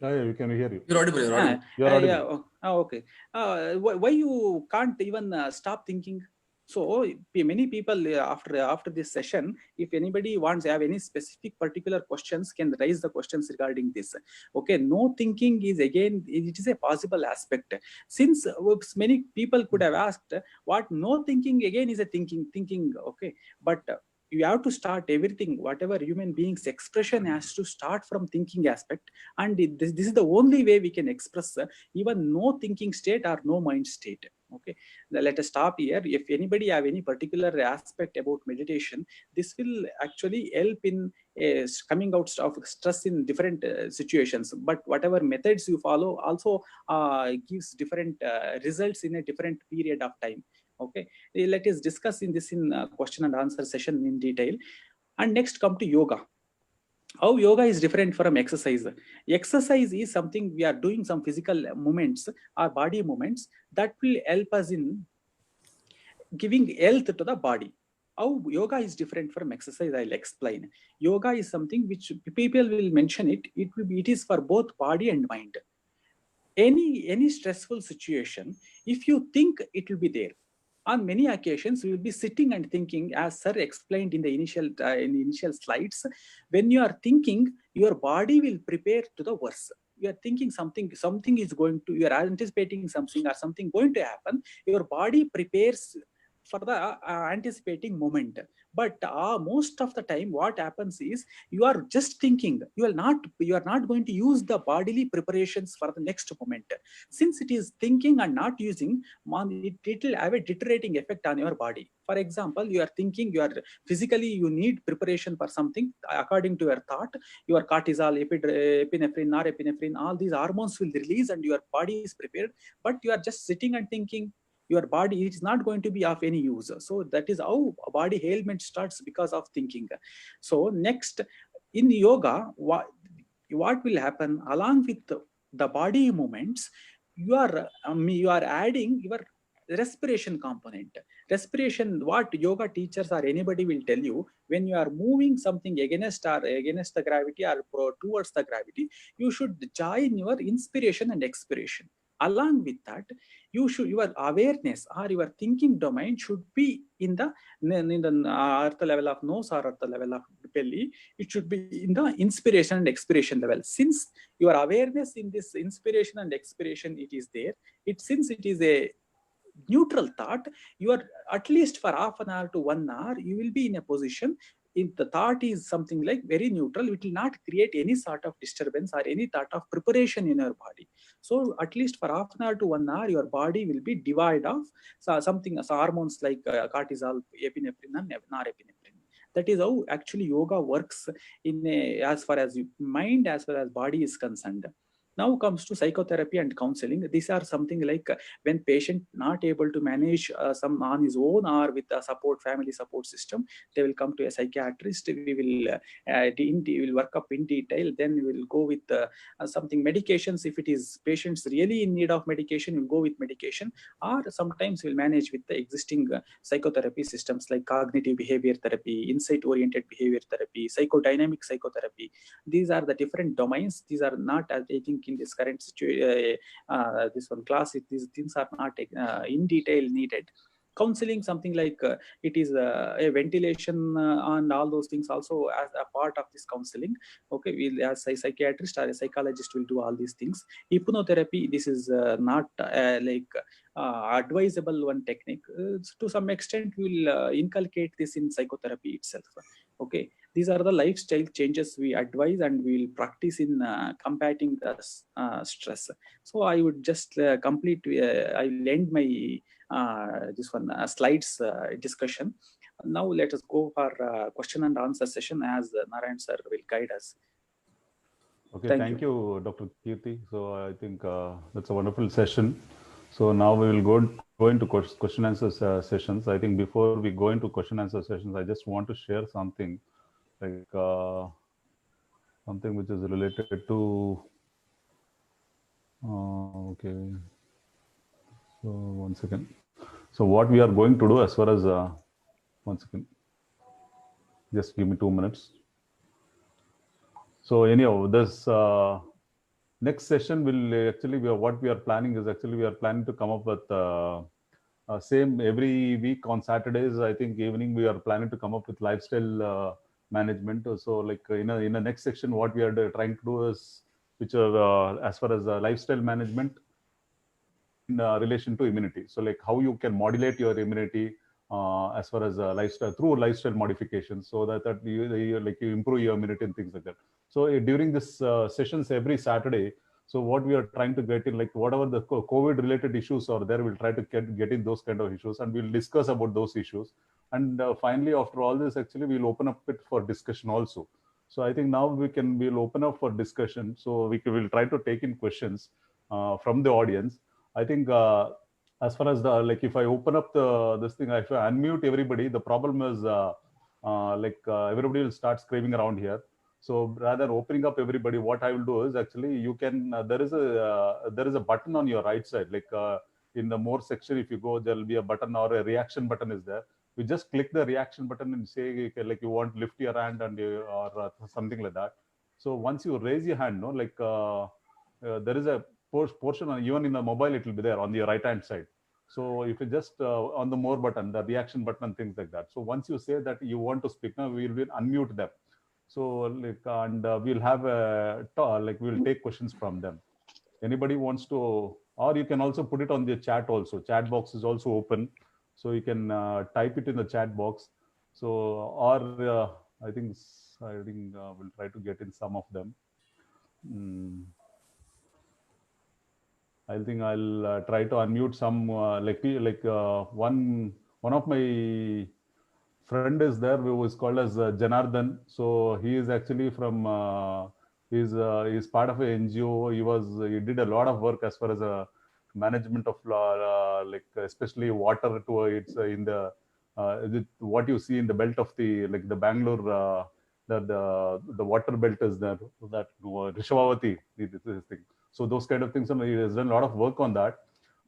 Yeah, we can hear you. You're audible. You're audible. You're audible. Yeah. Okay. Why you can't even stop thinking? So many people after this session, if anybody wants to have any specific particular questions, can raise the questions regarding this. Okay, no thinking is again, it is a possible aspect. Since many people could have asked, what no thinking again is a thinking. Okay, but you have to start everything, whatever human beings expression has to start from thinking aspect, and this is the only way we can express even no thinking state or no mind state. Okay, now let us stop here. If anybody have any particular aspect about meditation, this will actually help in coming out of stress in different situations. But whatever methods you follow also gives different results in a different period of time. Okay, let us discuss in question and answer session in detail. And next come to yoga. How yoga is different from exercise. Exercise is something we are doing some physical movements or body movements that will help us in giving health to the body. How yoga is different from exercise, I'll explain. Yoga is something which people will mention it. It is for both body and mind. Any stressful situation, if you think, it will be there. On many occasions, we will be sitting and thinking, as sir explained in the initial slides. When you are thinking, your body will prepare to the worst. You are thinking something is going to, you are anticipating something or something going to happen. Your body prepares for the anticipating moment. But most of the time what happens is you are just thinking. You are not going to use the bodily preparations for the next moment. Since it is thinking and not using, it will have a deteriorating effect on your body. For example, you are thinking, physically you need preparation for something. According to your thought, your cortisol, epinephrine, norepinephrine, all these hormones will release and your body is prepared. But you are just sitting and thinking, your body is not going to be of any use. So that is how body ailment starts, because of thinking. So next, in yoga, what will happen along with the body movements, you are adding your respiration component. Respiration, what yoga teachers or anybody will tell you, when you are moving something against the gravity or towards the gravity, you should join your inspiration and expiration. Along with that, your awareness or your thinking domain should be in the at the level of nose or at the level of belly. It should be in the inspiration and expiration level. Since your awareness in this inspiration and expiration, it is there. Since it is a neutral thought, you are at least for half an hour to 1 hour, you will be in a position. If the thought is something like very neutral, it will not create any sort of disturbance or any thought of preparation in your body. So at least for half an hour to 1 hour, your body will be devoid of something as hormones like cortisol, epinephrine and norepinephrine. That is how actually yoga works as far as mind as well as body is concerned. Now comes to psychotherapy and counseling. These are something like when patient not able to manage some on his own or with a family support system, they will come to a psychiatrist. We will work up in detail. Then we will go with something medications. If it is patients really in need of medication, we'll go with medication. Or sometimes we'll manage with the existing psychotherapy systems like cognitive behavior therapy, insight-oriented behavior therapy, psychodynamic psychotherapy. These are the different domains. These are not, I think, in this current situation, this one class, these things are not in detail needed. Counseling, something like it is a ventilation and all those things also as a part of this counseling. Okay, we'll, as a psychiatrist or a psychologist, will do all these things. Hypnotherapy, this is not advisable one technique. To some extent, we'll inculcate this in psychotherapy itself. Okay, these are the lifestyle changes we advise and we will practice in combating the stress. So I would just complete. I will end my this one slides discussion. Now let us go for question and answer session, as Narayan sir will guide us. Okay, thank you, Dr. Kirti. So I think that's a wonderful session. So now we will go into question answer sessions. I think before we go into question answer sessions, I just want to share something like something which is related to okay. So 1 second. So what we are going to do as far as 1 second. Just give me 2 minutes. So anyhow, this next session will actually be what we are planning is actually we are planning to come up with same every week on Saturdays. I think evening we are planning to come up with lifestyle management. So like in the next section, what we are trying to do is which are as far as lifestyle management in relation to immunity. So like how you can modulate your immunity as far as lifestyle through lifestyle modifications, so that you improve your immunity and things like that. So during this sessions every Saturday, so what we are trying to get in, like whatever the COVID related issues are there, we'll try to get in those kind of issues and we'll discuss about those issues. And finally, after all this, actually, we'll open up it for discussion also. So I think now we'll open up for discussion. So will try to take in questions from the audience. I think as far as the, like if I open up this thing, if I unmute everybody, the problem is everybody will start screaming around here. So rather than opening up everybody, what I will do is actually you can there is a button on your right side, like in the more section, if you go, there will be a button or a reaction button is there. You just click the reaction button and say like you want to lift your hand and or something like that. So once you raise your hand, no, like there is a portion even in the mobile, it will be there on the right hand side. So if you just on the more button, the reaction button and things like that. So once you say that you want to speak, now we will unmute them. So like and we'll have a we'll take questions from them. Anybody wants to, or you can also put it on the chat also. Chat box is also open. So you can type it in the chat box. So, or I think we'll try to get in some of them. I think I'll try to unmute some one of my friend is there who is called as Janardhan. So he is actually from he's part of a NGO. He did a lot of work as far as management of like especially water to it's in the what you see in the belt of the like the Bangalore the water belt is there, that Rishavavati this thing. So those kind of things, and he has done a lot of work on that,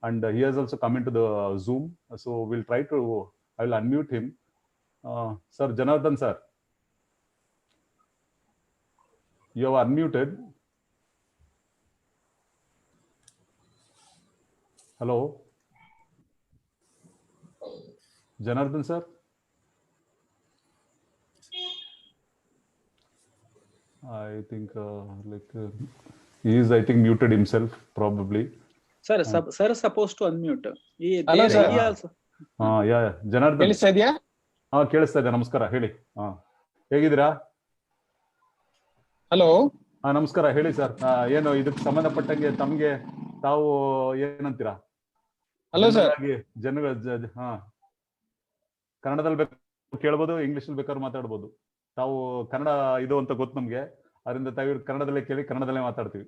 and he has also come into the Zoom. So we'll try to I'll unmute him. Sir Janardhan sir, you are unmuted. Hello, Janardhan sir. I think he is muted himself probably. Sir, sir is supposed to unmute. Hello sir. Also. Yeah, Janardhan. ಕೇಳಿಸ್ತಾ ಇದೆಯಾ? ಕೇಳಿಸ್ತಾ ಇದೆ. ನಮಸ್ಕಾರ, ಹೇಳಿ. ಹೇಗಿದ್ದೀರಾ? Hello. ನಮಸ್ಕಾರ, ಹೇಳಿ sir. ಏನು ಇದಕ್ಕೆ ಸಂಬಂಧಪಟ್ಟಂಗೆ ತಮ್ಗೆ ತಾವು ಏನಂತೀರಾ? Hello sir. ಕನ್ನಡದಲ್ಲಿ ಬೇಕಾದ್ರೂ ಕೇಳ್ಬೋದು, ಇಂಗ್ಲಿಷ್ ಅಲ್ಲಿ ಬೇಕಾದ್ರೂ ಮಾತಾಡ್ಬೋದು. ತಾವು ಕನ್ನಡ ಇದು ಅಂತ ಗೊತ್ತು ನಮ್ಗೆ, ಅದರಿಂದ ತಾವು ಕನ್ನಡದಲ್ಲೇ ಕೇಳಿ, ಕನ್ನಡದಲ್ಲೇ ಮಾತಾಡ್ತೀವಿ.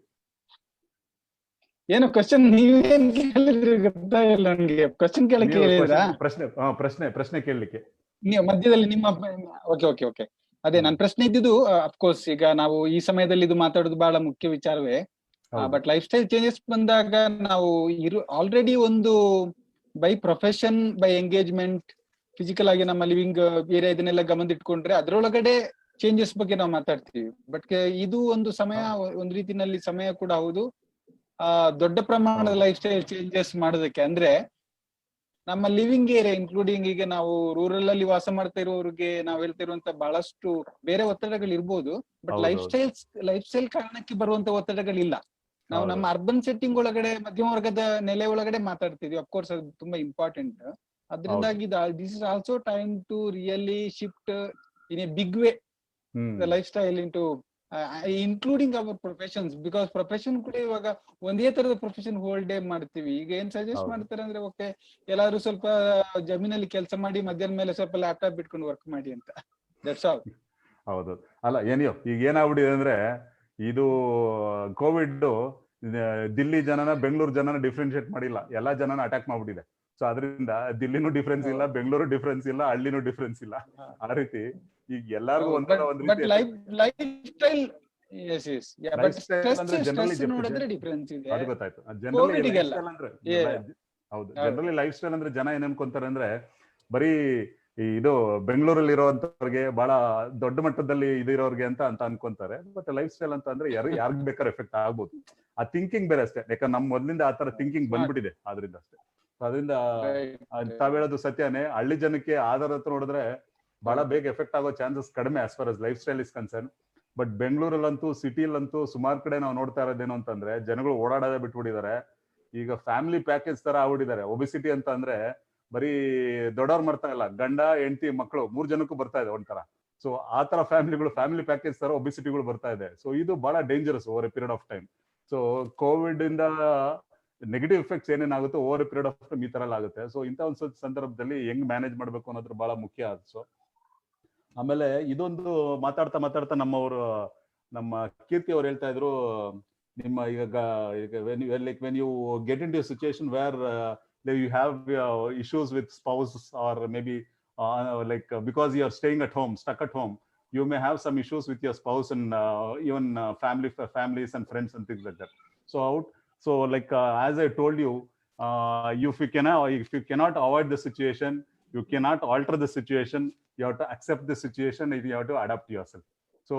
ಏನು ಕ್ವಶನ್ ನೀವೇನ್ ಕೇಳಿದ್ರಿ ಗೊತ್ತಾಗಿಲ್ಲ ನನಗೆ. ಕ್ವಶನ್ ಕೇಳಕ್ಕೆ ಹೇಳಿದ್ರಾ? ಪ್ರಶ್ನೆ ಕೇಳಲಿಕ್ಕೆ ನೀವು ಮಧ್ಯದಲ್ಲಿ ನಿಮ್ಮ ಓಕೆ ಅದೇ ನನ್ನ ಪ್ರಶ್ನೆ ಇದ್ದಿದ್ದು. ಅಫ್ಕೋರ್ಸ್ ಈಗ ನಾವು ಈ ಸಮಯದಲ್ಲಿ ಇದು ಮಾತಾಡೋದು ಬಹಳ ಮುಖ್ಯ ವಿಚಾರವೇ. ಬಟ್ ಲೈಫ್ ಸ್ಟೈಲ್ ಚೇಂಜಸ್ ಬಂದಾಗ ನಾವು ಆಲ್ರೆಡಿ ಒಂದು by profession, by engagement, physical ಆಗಿ ನಮ್ಮ ಲಿವಿಂಗ್ ಏರಿಯಾ ಇದನ್ನೆಲ್ಲ ಗಮನದಿಟ್ಕೊಂಡ್ರೆ ಅದರೊಳಗಡೆ ಚೇಂಜಸ್ ಬಗ್ಗೆ ನಾವು ಮಾತಾಡ್ತೀವಿ. ಬಟ್ ಇದು ಒಂದು ಸಮಯ, ಒಂದು ರೀತಿನಲ್ಲಿ ಸಮಯ ಕೂಡ ಹೌದು ದೊಡ್ಡ ಪ್ರಮಾಣದ ಲೈಫ್ ಸ್ಟೈಲ್ ಚೇಂಜಸ್ ಮಾಡೋದಕ್ಕೆ. ಅಂದ್ರೆ ನಮ್ಮ ಲಿವಿಂಗ್ ಏರಿಯಾ ಇನ್ಕ್ಲೂಡಿಂಗ್ ಈಗ ನಾವು ರೂರಲ್ ಅಲ್ಲಿ ವಾಸ ಮಾಡ್ತಾ ಇರೋರಿಗೆ ನಾವು ಹೇಳ್ತಾ ಇರುವಂತ ಬಹಳಷ್ಟು ಬೇರೆ ಒತ್ತಡಗಳು ಇರ್ಬೋದು. ಬಟ್ ಲೈಫ್ ಸ್ಟೈಲ್ ಕಾರಣಕ್ಕೆ ಬರುವಂತ ಒತ್ತಡಗಳಿಲ್ಲ. ನಾವು ನಮ್ಮ ಅರ್ಬನ್ ಸೆಟ್ಟಿಂಗ್ ಒಳಗಡೆ ಮಧ್ಯಮ ವರ್ಗದ ನೆಲೆ ಒಳಗಡೆ ಮಾತಾಡ್ತಿದ್ವಿ. ಅಫ್ಕೋರ್ಸ್ ಅದು ತುಂಬಾ ಇಂಪಾರ್ಟೆಂಟ್. ಅದರಿಂದಾಗಿ this is also time to really shift in a big way the lifestyle into including our professions. Because profession ಕೂಡ ಇವಾಗ ಒಂದೇ ತರದ ಪ್ರೊಫೆಷನ್ ಹೋಲ್ ಡೇ ಮಾಡ್ತೀವಿ. ಈಗ ಏನ್ ಸಜೆಸ್ಟ್ ಮಾಡ್ತಾರೆ ಅಂದ್ರೆ, ಓಕೆ ಎಲ್ಲಾದ್ರೂ ಸ್ವಲ್ಪ ಜಮೀನಲ್ಲಿ ಕೆಲಸ ಮಾಡಿ, ಮಧ್ಯಾಹ್ನ ಮೇಲೆ ಸ್ವಲ್ಪ ಲ್ಯಾಪ್ಟಾಪ್ ಬಿಟ್ಕೊಂಡು ವರ್ಕ್ ಮಾಡಿ ಅಂತ. That's all. ಹೌದು. ಅಲ್ಲ ಏನೋ ಈಗ ಏನಾಗ್ಬಿಟ್ಟಿದೆ ಅಂದ್ರೆ, ಇದು ಕೋವಿಡ್ ದಿಲ್ಲಿ ಜನನ ಬೆಂಗಳೂರು ಜನನ ಡಿಫ್ರೆನ್ಶಿಯೇಟ್ ಮಾಡಿಲ್ಲ, ಎಲ್ಲಾ ಜನನ ಅಟ್ಯಾಕ್ ಮಾಡ್ಬಿಟ್ಟಿದೆ. ಸೊ ಅದರಿಂದ ದಿಲ್ಲಿನೂ ಡಿಫ್ರೆನ್ಸ್ ಇಲ್ಲ, ಬೆಂಗಳೂರು ಡಿಫ್ರೆನ್ಸ್ ಇಲ್ಲ, ಹಳ್ಳಿನೂ ಡಿಫ್ರೆನ್ಸ್ ಇಲ್ಲ. ಆ ರೀತಿ ಈಗ ಎಲ್ಲಾರ್ಗು ಒಂಥರ ಒಂದು ರೀತಿ ಲೈಫ್ ಸ್ಟೈಲ್ ಅದು ಗೊತ್ತಾಯ್ತು. ಜನರಲಿ ಲೈಫ್ ಸ್ಟೈಲ್ ಅಂದ್ರೆ ಜನ ಏನ್ ಅನ್ಕೊಂತಾರೆ ಅಂದ್ರೆ, ಬರೀ ಇದು ಬೆಂಗಳೂರಲ್ಲಿ ಇರೋಂಥವ್ರಿಗೆ ಬಹಳ ದೊಡ್ಡ ಮಟ್ಟದಲ್ಲಿ ಇದಿರೋರ್ಗೆ ಅಂತ ಅನ್ಕೊಂತಾರೆ. ಬಟ್ ಲೈಫ್ ಸ್ಟೈಲ್ ಅಂತ ಅಂದ್ರೆ ಯಾರಿಗ್ ಬೇಕಾದ್ರೆ ಎಫೆಕ್ಟ್ ಆಗ್ಬೋದು. ಆ ಥಿಂಕಿಂಗ್ ಬೇರೆ ಅಷ್ಟೇ. ಯಾಕಂದ್ರೆ ನಮ್ ಮೊದ್ಲಿಂದ ಆ ತರ ಥಿಂಕಿಂಗ್ ಬಂದ್ಬಿಟ್ಟಿದೆ. ಆದ್ರಿಂದ ಅಷ್ಟೇ. ಅದರಿಂದ ತಾವ್ ಹೇಳೋದು ಸತ್ಯನೇ. ಹಳ್ಳಿ ಜನಕ್ಕೆ ಆಧಾರ ಹತ್ರ ನೋಡಿದ್ರೆ ಬಹಳ ಬೇಗ ಎಫೆಕ್ಟ್ ಆಗೋ ಚಾನ್ಸಸ್ ಕಡಿಮೆ as far as lifestyle is concern. But ಬೆಂಗಳೂರಲ್ಲಂತೂ, ಸಿಟಿಲಂತೂ ಸುಮಾರು ಕಡೆ ನಾವು ನೋಡ್ತಾ ಇರೋದೇನು ಅಂತಂದ್ರೆ, ಜನಗಳು ಓಡಾಡೋದೇ ಬಿಟ್ಬಿಟ್ಟಿದ್ದಾರೆ. ಈಗ ಫ್ಯಾಮಿಲಿ ಪ್ಯಾಕೇಜ್ ತರ ಆಗ್ಬಿಟ್ಟಿದ್ದಾರೆ. ಒಬಿಸಿಟಿ ಅಂತ ಅಂದ್ರೆ ಬರೀ ದೊಡ್ಡವ್ರು ಮಾಡ್ತಾ ಇಲ್ಲ, ಗಂಡ ಹೆಂಡತಿ ಮಕ್ಕಳು 3 ಜನಕ್ಕೂ ಬರ್ತಾ ಇದೆ ಒಂಥರ. ಸೊ ಆ ತರ ಫ್ಯಾಮಿಲಿ ಪ್ಯಾಕೇಜ್ ತರ ಒಬಿಸಿಟಿಗಳು ಬರ್ತಾ ಇದೆ. ಸೊ ಇದು ಬಹಳ dangerous over a period of time. So covid ಇಂದ ನೆಗೆಟಿವ್ ಎಫೆಕ್ಟ್ಸ್ ಏನೇನಾಗುತ್ತೋ over a period of time ಈ ತರ ಎಲ್ಲ ಆಗುತ್ತೆ. ಸೊ ಇಂಥ ಒಂದು ಸಂದರ್ಭದಲ್ಲಿ ಹೆಂಗ್ ಮ್ಯಾನೇಜ್ ಮಾಡ್ಬೇಕು ಅನ್ನೋದ್ರ ಬಹಳ ಮುಖ್ಯ. ಸೊ ಆಮೇಲೆ ಇದೊಂದು ಮಾತಾಡ್ತಾ ನಮ್ಮ ಕೀರ್ತಿ ಅವ್ರು ಹೇಳ್ತಾ ಇದ್ರು, ನಿಮ್ಮ ಈಗ when you get into situation where you have issues with spouse, or maybe because you are staying at home, stuck at home, you may have some issues with your spouse and even families and friends and things like that. So as I told you, if you cannot avoid the situation, you cannot alter the situation, you have to accept the situation, you have to adapt yourself. So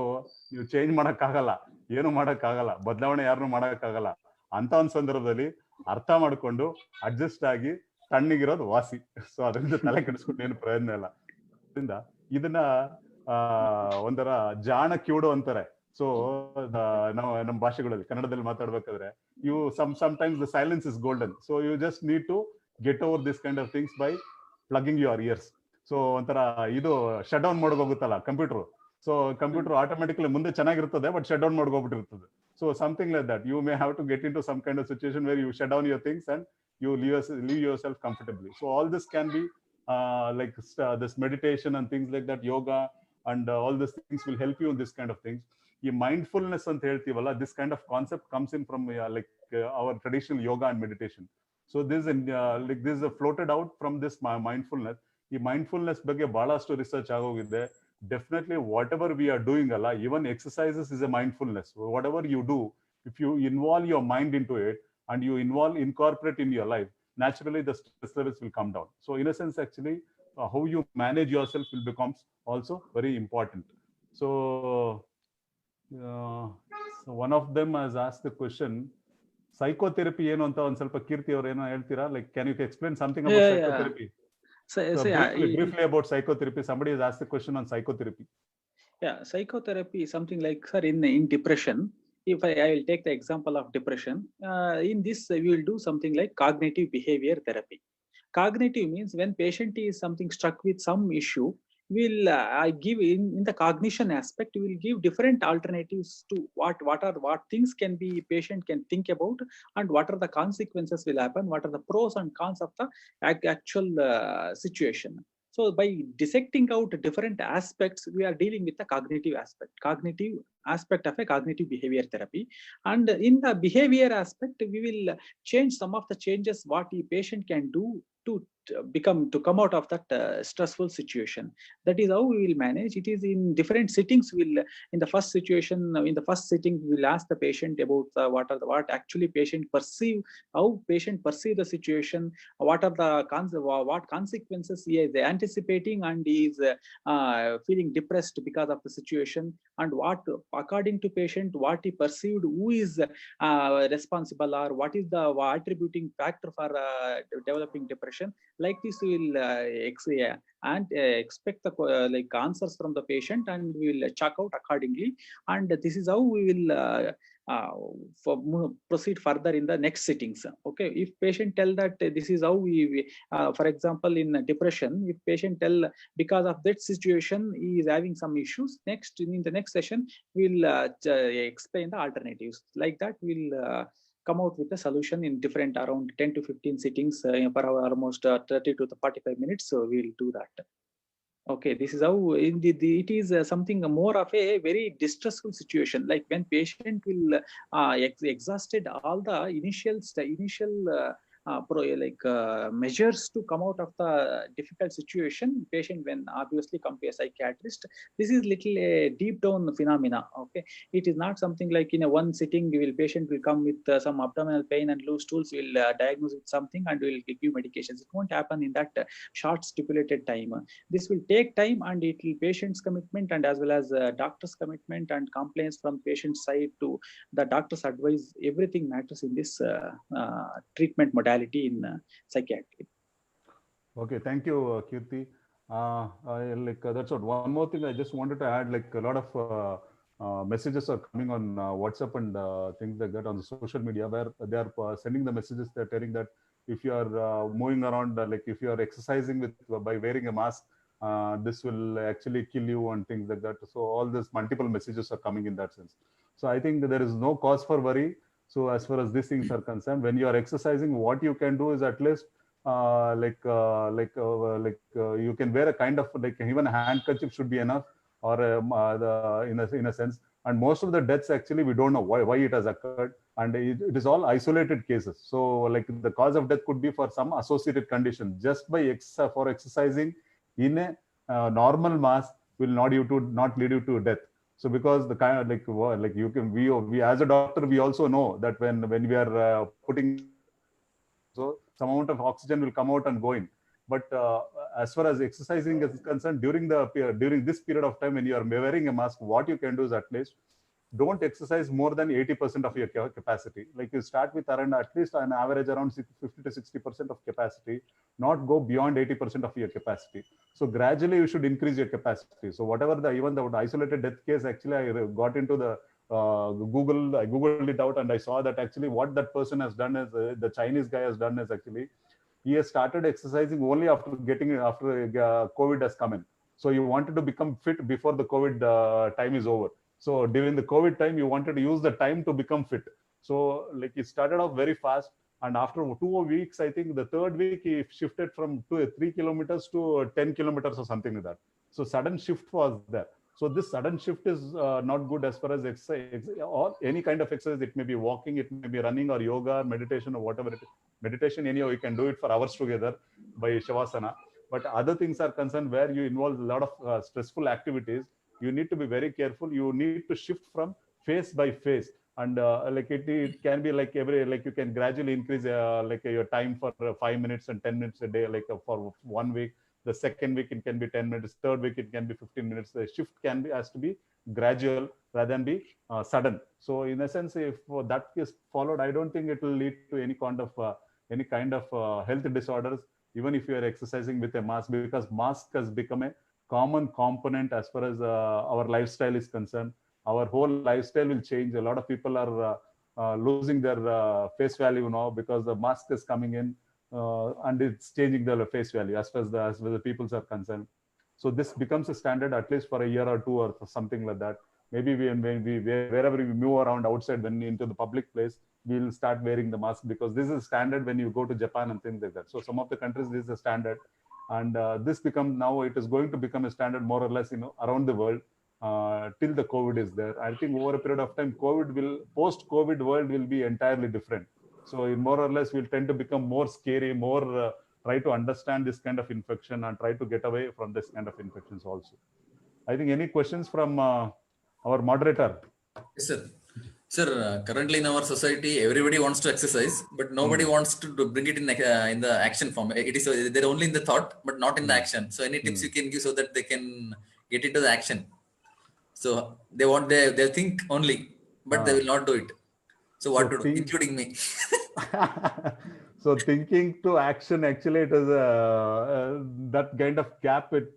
you change ಮಾಡಕ್ಕಾಗಲ್ಲ, ಏನು ಮಾಡಕ್ಕಾಗಲ್ಲ, ಬದಲಾವಣೆ ಯಾರನ್ನು ಮಾಡಕ್ಕಾಗಲ್ಲ. ಅಂತ ಒಂದು ಸಂದರ್ಭದಲ್ಲಿ ಅರ್ಥ ಮಾಡ್ಕೊಂಡು ಅಡ್ಜಸ್ಟ್ ಆಗಿ ತಣ್ಣಗಿರೋದು ವಾಸಿ. ಸೊ ಅದರಿಂದ ತಲೆ ಕೆಡಿಸ್ಕೊಂಡು ಏನು ಪ್ರಯೋಜನ ಇಲ್ಲ. ಅದರಿಂದ ಇದನ್ನ ಒಂಥರ ಜಾಣ ಕಿವುಡು ಅಂತಾರೆ. ಸೊ ನಾವು ನಮ್ಮ ಭಾಷೆಗಳಲ್ಲಿ ಕನ್ನಡದಲ್ಲಿ ಮಾತಾಡ್ಬೇಕಾದ್ರೆ, sometimes the silence is golden. So you just need to get over this kind of things by plugging your ears. So ಒಂಥರ ಇದು ಶಟ್ ಡೌನ್ ಹೋಗುತ್ತಲ್ಲ ಕಂಪ್ಯೂಟರ್. ಸೊ ಕಂಪ್ಯೂಟರ್ ಆಟೋಮೆಟಿಕ್ಲಿ ಮುಂದೆ ಚೆನ್ನಾಗಿರ್ತದೆ, ಬಟ್ ಶಟ್ ಡೌನ್ ಹೋಗ್ಬಿಟ್ಟಿರ್ತದೆ. So something like that. You may have to get into some kind of situation where you shut down your things and you leave yourself comfortably. So all this can be this meditation and things like that, yoga and all these things will help you in this kind of things. ಈ mindfulness ಅಂತ ಹೇಳ್ತೀವಲ್ಲ, this kind of concept comes in from our traditional yoga and meditation. So this is floated out from this mindfulness. ಈ mindfulness ಬಗ್ಗೆ ಬಹಳಷ್ಟು research ಆಗೋಗಿದೆ. Definitely whatever we are doing, even exercises is a mindfulness. Whatever you do, if you involve your mind into it and you incorporate in your life, naturally the stress levels will come down. So in a sense, actually, how you manage yourself will becomes also very important. So one of them has asked the question, psychotherapy ಏನು ಅಂತ ಒಂದ್ ಸ್ವಲ್ಪ ಕೀರ್ತಿ ಅವ್ರು ಏನೋ ಹೇಳ್ತೀರಾ? Like, can you explain something about psychotherapy? So briefly about psychotherapy. Somebody has asked the question on psychotherapy. Yeah, psychotherapy is something like, sir, in depression, if I will take the example of depression, in this we will do something like cognitive behavior therapy. Cognitive means when patient is something stuck with some issue, we'll give in the cognition aspect, we will give different alternatives to what things can be patient can think about, and what are the consequences will happen, what are the pros and cons of the actual situation. So by dissecting out different aspects, we are dealing with the cognitive aspect of a cognitive behavior therapy. And in the behavior aspect, we will change some of the changes what the patient can do to come out of that stressful situation. That is how we will manage. It is in different sittings. In the first sitting, we will ask the patient about what actually patient perceive, how patient perceive the situation, what are the what consequences he is anticipating, and he is feeling depressed because of the situation, and what according to patient what he perceived, who is responsible, or what is the attributing factor for developing depression. Like this, we will expect the answers from the patient, and we will check out accordingly. And this is how we will proceed further in the next sittings. Okay, if patient tell that this is how we for example in depression, if patient tell because of that situation he is having some issues, in the next session we'll explain the alternatives. Like that, we'll come out with a solution in different around 10 to 15 sittings per hour, almost 30 to 45 minutes. So we'll do that. Okay, this is how it is something more of a very distressful situation. Like when patient will exhausted all the initial measures to come out of the difficult situation, patient when obviously come to a psychiatrist. This is little a deep down phenomena. Okay, it is not something like in a one sitting patient will come with some abdominal pain and loose stools, will diagnose with something and will give medications. It won't happen in that short stipulated time. This will take time, and it will patient's commitment and as well as doctor's commitment and complaints from patient side to the doctor's advice. Everything matters in this treatment modality in psychiatry. Okay, thank you, Kirti. That's what. One more thing I just wanted to add, a lot of messages are coming on WhatsApp and things like that on the social media, where they are sending the messages. They're telling that if you are moving around, if you are exercising by wearing a mask, this will actually kill you and things like that. So all these multiple messages are coming in that sense. So I think there is no cause for worry. So as far as these things are concerned, when you are exercising, what you can do is at least you can wear a kind of even a handkerchief should be enough, or in a sense. And most of the deaths actually we don't know why it has occurred, and it is all isolated cases. So the cause of death could be for some associated condition. Just by exercising in a normal mass will not lead you to death. So because the kind of we as a doctor, we also know that when we are putting, so some amount of oxygen will come out and go in. But as far as exercising is concerned, during this period of time when you are wearing a mask, what you can do is at least don't exercise more than 80% of your capacity. Like you start with around at least an average around 50 to 60% of capacity, not go beyond 80% of your capacity. So gradually you should increase your capacity. So whatever even the isolated death case, actually I got into the I googled it out, and I saw that actually what that person has done is the Chinese guy has done is actually he has started exercising only after COVID has come in. So you wanted to become fit before the COVID time is over. So during the COVID time, you wanted to use the time to become fit. So like he started off very fast, and after 2 weeks, I think the third week he shifted from 3 kilometers to 10 kilometers or something like that. So sudden shift was there. So this sudden shift is not good as far as exercise or any kind of exercise. It may be walking, it may be running or yoga, meditation or whatever it is. Meditation, anyhow, you can do it for hours together by Shavasana. But other things are concerned where you involve a lot of stressful activities. You need to be very careful. You need to shift from phase by phase. And like it can be like you can gradually increase your time for 5 minutes and 10 minutes a day, for 1 week. The second week it can be 10 minutes. Third week it can be 15 minutes. The shift has to be gradual rather than be sudden. So in a sense, if that is followed, I don't think it will lead to any kind of health disorders, even if you are exercising with a mask, because mask has become a common component as far as our lifestyle is concerned. Our whole lifestyle will change. A lot of people are losing their face value now because the mask is coming in and it's changing their face value as far as the peoples are concerned. So this becomes a standard at least for a year or two or something like that. Maybe wherever we move around outside, when into the public place, we'll start wearing the mask, because this is standard when you go to Japan and things like that. So some of the countries, this is a standard, and it is going to become a standard more or less, around the world. Till the COVID is there. I think over a period of time, post-COVID world will be entirely different. So more or less, we'll tend to become more scary, more try to understand this kind of infection and try to get away from this kind of infections also. I think any questions from our moderator? Yes, sir. Sir, currently in our society, everybody wants to exercise, but nobody wants to bring it in the action form. It is they're only in the thought, but not in the action. So any tips you can give so that they can get into the action? So they think only, but they will not do it. So what to do, including me? So thinking to action, actually, it is that kind of gap. It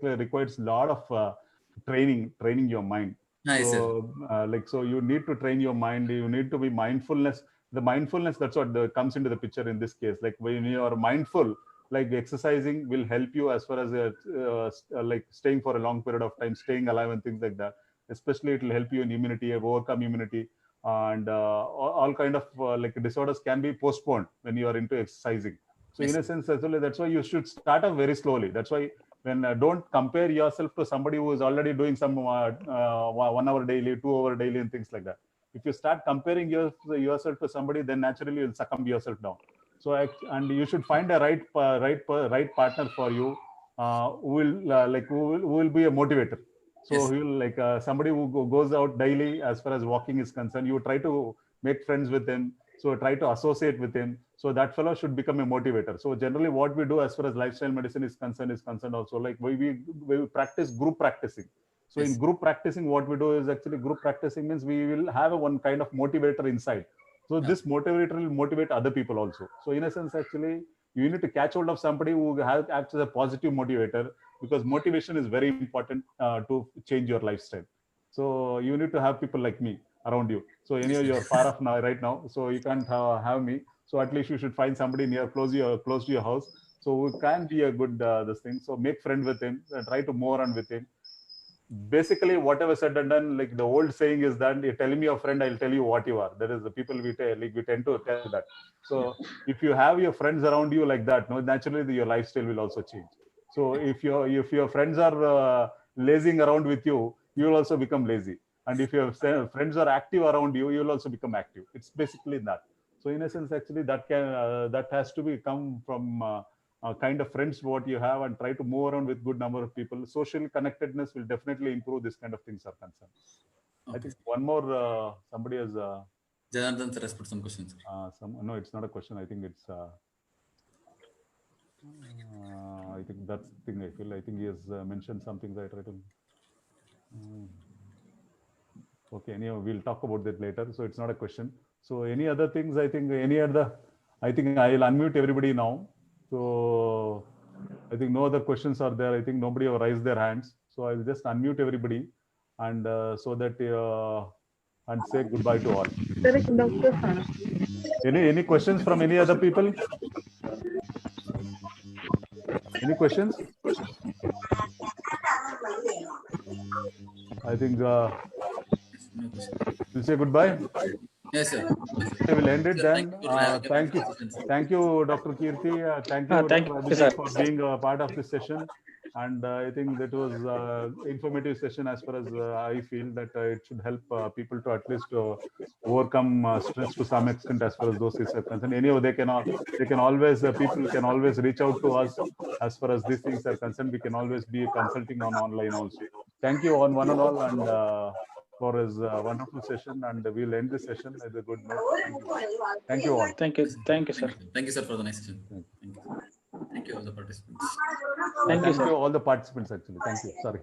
requires a lot of training your mind. Nice, so you need to train your mind. You need to be mindfulness. The mindfulness, that's what comes into the picture in this case. Like when you are mindful, like exercising will help you as far as like staying for a long period of time, staying alive and things like that. Especially it will help you in immunity, overcome immunity, and all kind of like disorders can be postponed when you are into exercising. So in a sense, that's why you should start off very slowly. That's why when don't compare yourself to somebody who is already doing some 1 hour daily, 2 hour daily and things like that. If you start comparing yourself to somebody, then naturally you'll succumb yourself down. So and you should find a right partner for you who will be a motivator. So he will like somebody who goes out daily as far as walking is concerned. You try to make friends with him. So try to associate with him. So that fellow should become a motivator. So generally what we do as far as lifestyle medicine is concerned also, like we practice group practicing. So in group practicing, what we do is actually group practicing means we will have one kind of motivator inside. So this motivator will motivate other people also. So in a sense, actually, you need to catch hold of somebody who acts as a positive motivator, because motivation is very important to change your lifestyle. So you need to have people like me around you. So anyway, you're far off now, right now, so you can't have me. So at least you should find somebody close to your house. So we can be a good this thing. So make friend with him, try to move on with him. Basically, whatever said and done, like the old saying is that you're telling me your friend, I'll tell you what you are. That is the people we tend to tell that. So if you have your friends around you like that, naturally your lifestyle will also change. So if your friends are lazing around with you, you will also become lazy. And if your friends are active around you, you will also become active. It's basically that. So in a sense, actually, that has to come from kind of friends what you have, and try to move around with good number of people. Social connectedness will definitely improve. This kind of things are concerned. Okay. I think one more somebody has. Janardhan has put some questions. No, it's not a question. I think it's. I think that's the thing. I think he has mentioned something that I try to. Okay. Anyhow, we'll talk about that later. So it's not a question. So any other things? I think I think I'll unmute everybody now. So I think no other questions are there. I think nobody have raised their hands. So I'll just unmute everybody, and so that and say goodbye to all. Any questions from any other people? Any questions? I think we'll say goodbye. Yes, sir. We will end it Sir, then. thank you for having us. Thank you, Dr. Kirti. Thank you, Thank Dr. you, sir. Abhishek, for being a part of this session. And I think that was informative session as far as I feel that it should help people to at least overcome stress to some extent as far as those things are concerned. Anyway, they can always people can always reach out to us as far as these things are concerned. We can always be consulting on online also. Thank you on one and all, and for his wonderful session, and we'll end this session with a good note. Thank you all. Thank you, sir. Thank you, sir, for the nice session. Thank you all the participants. Thank you all the participants actually. Thank you. Sorry.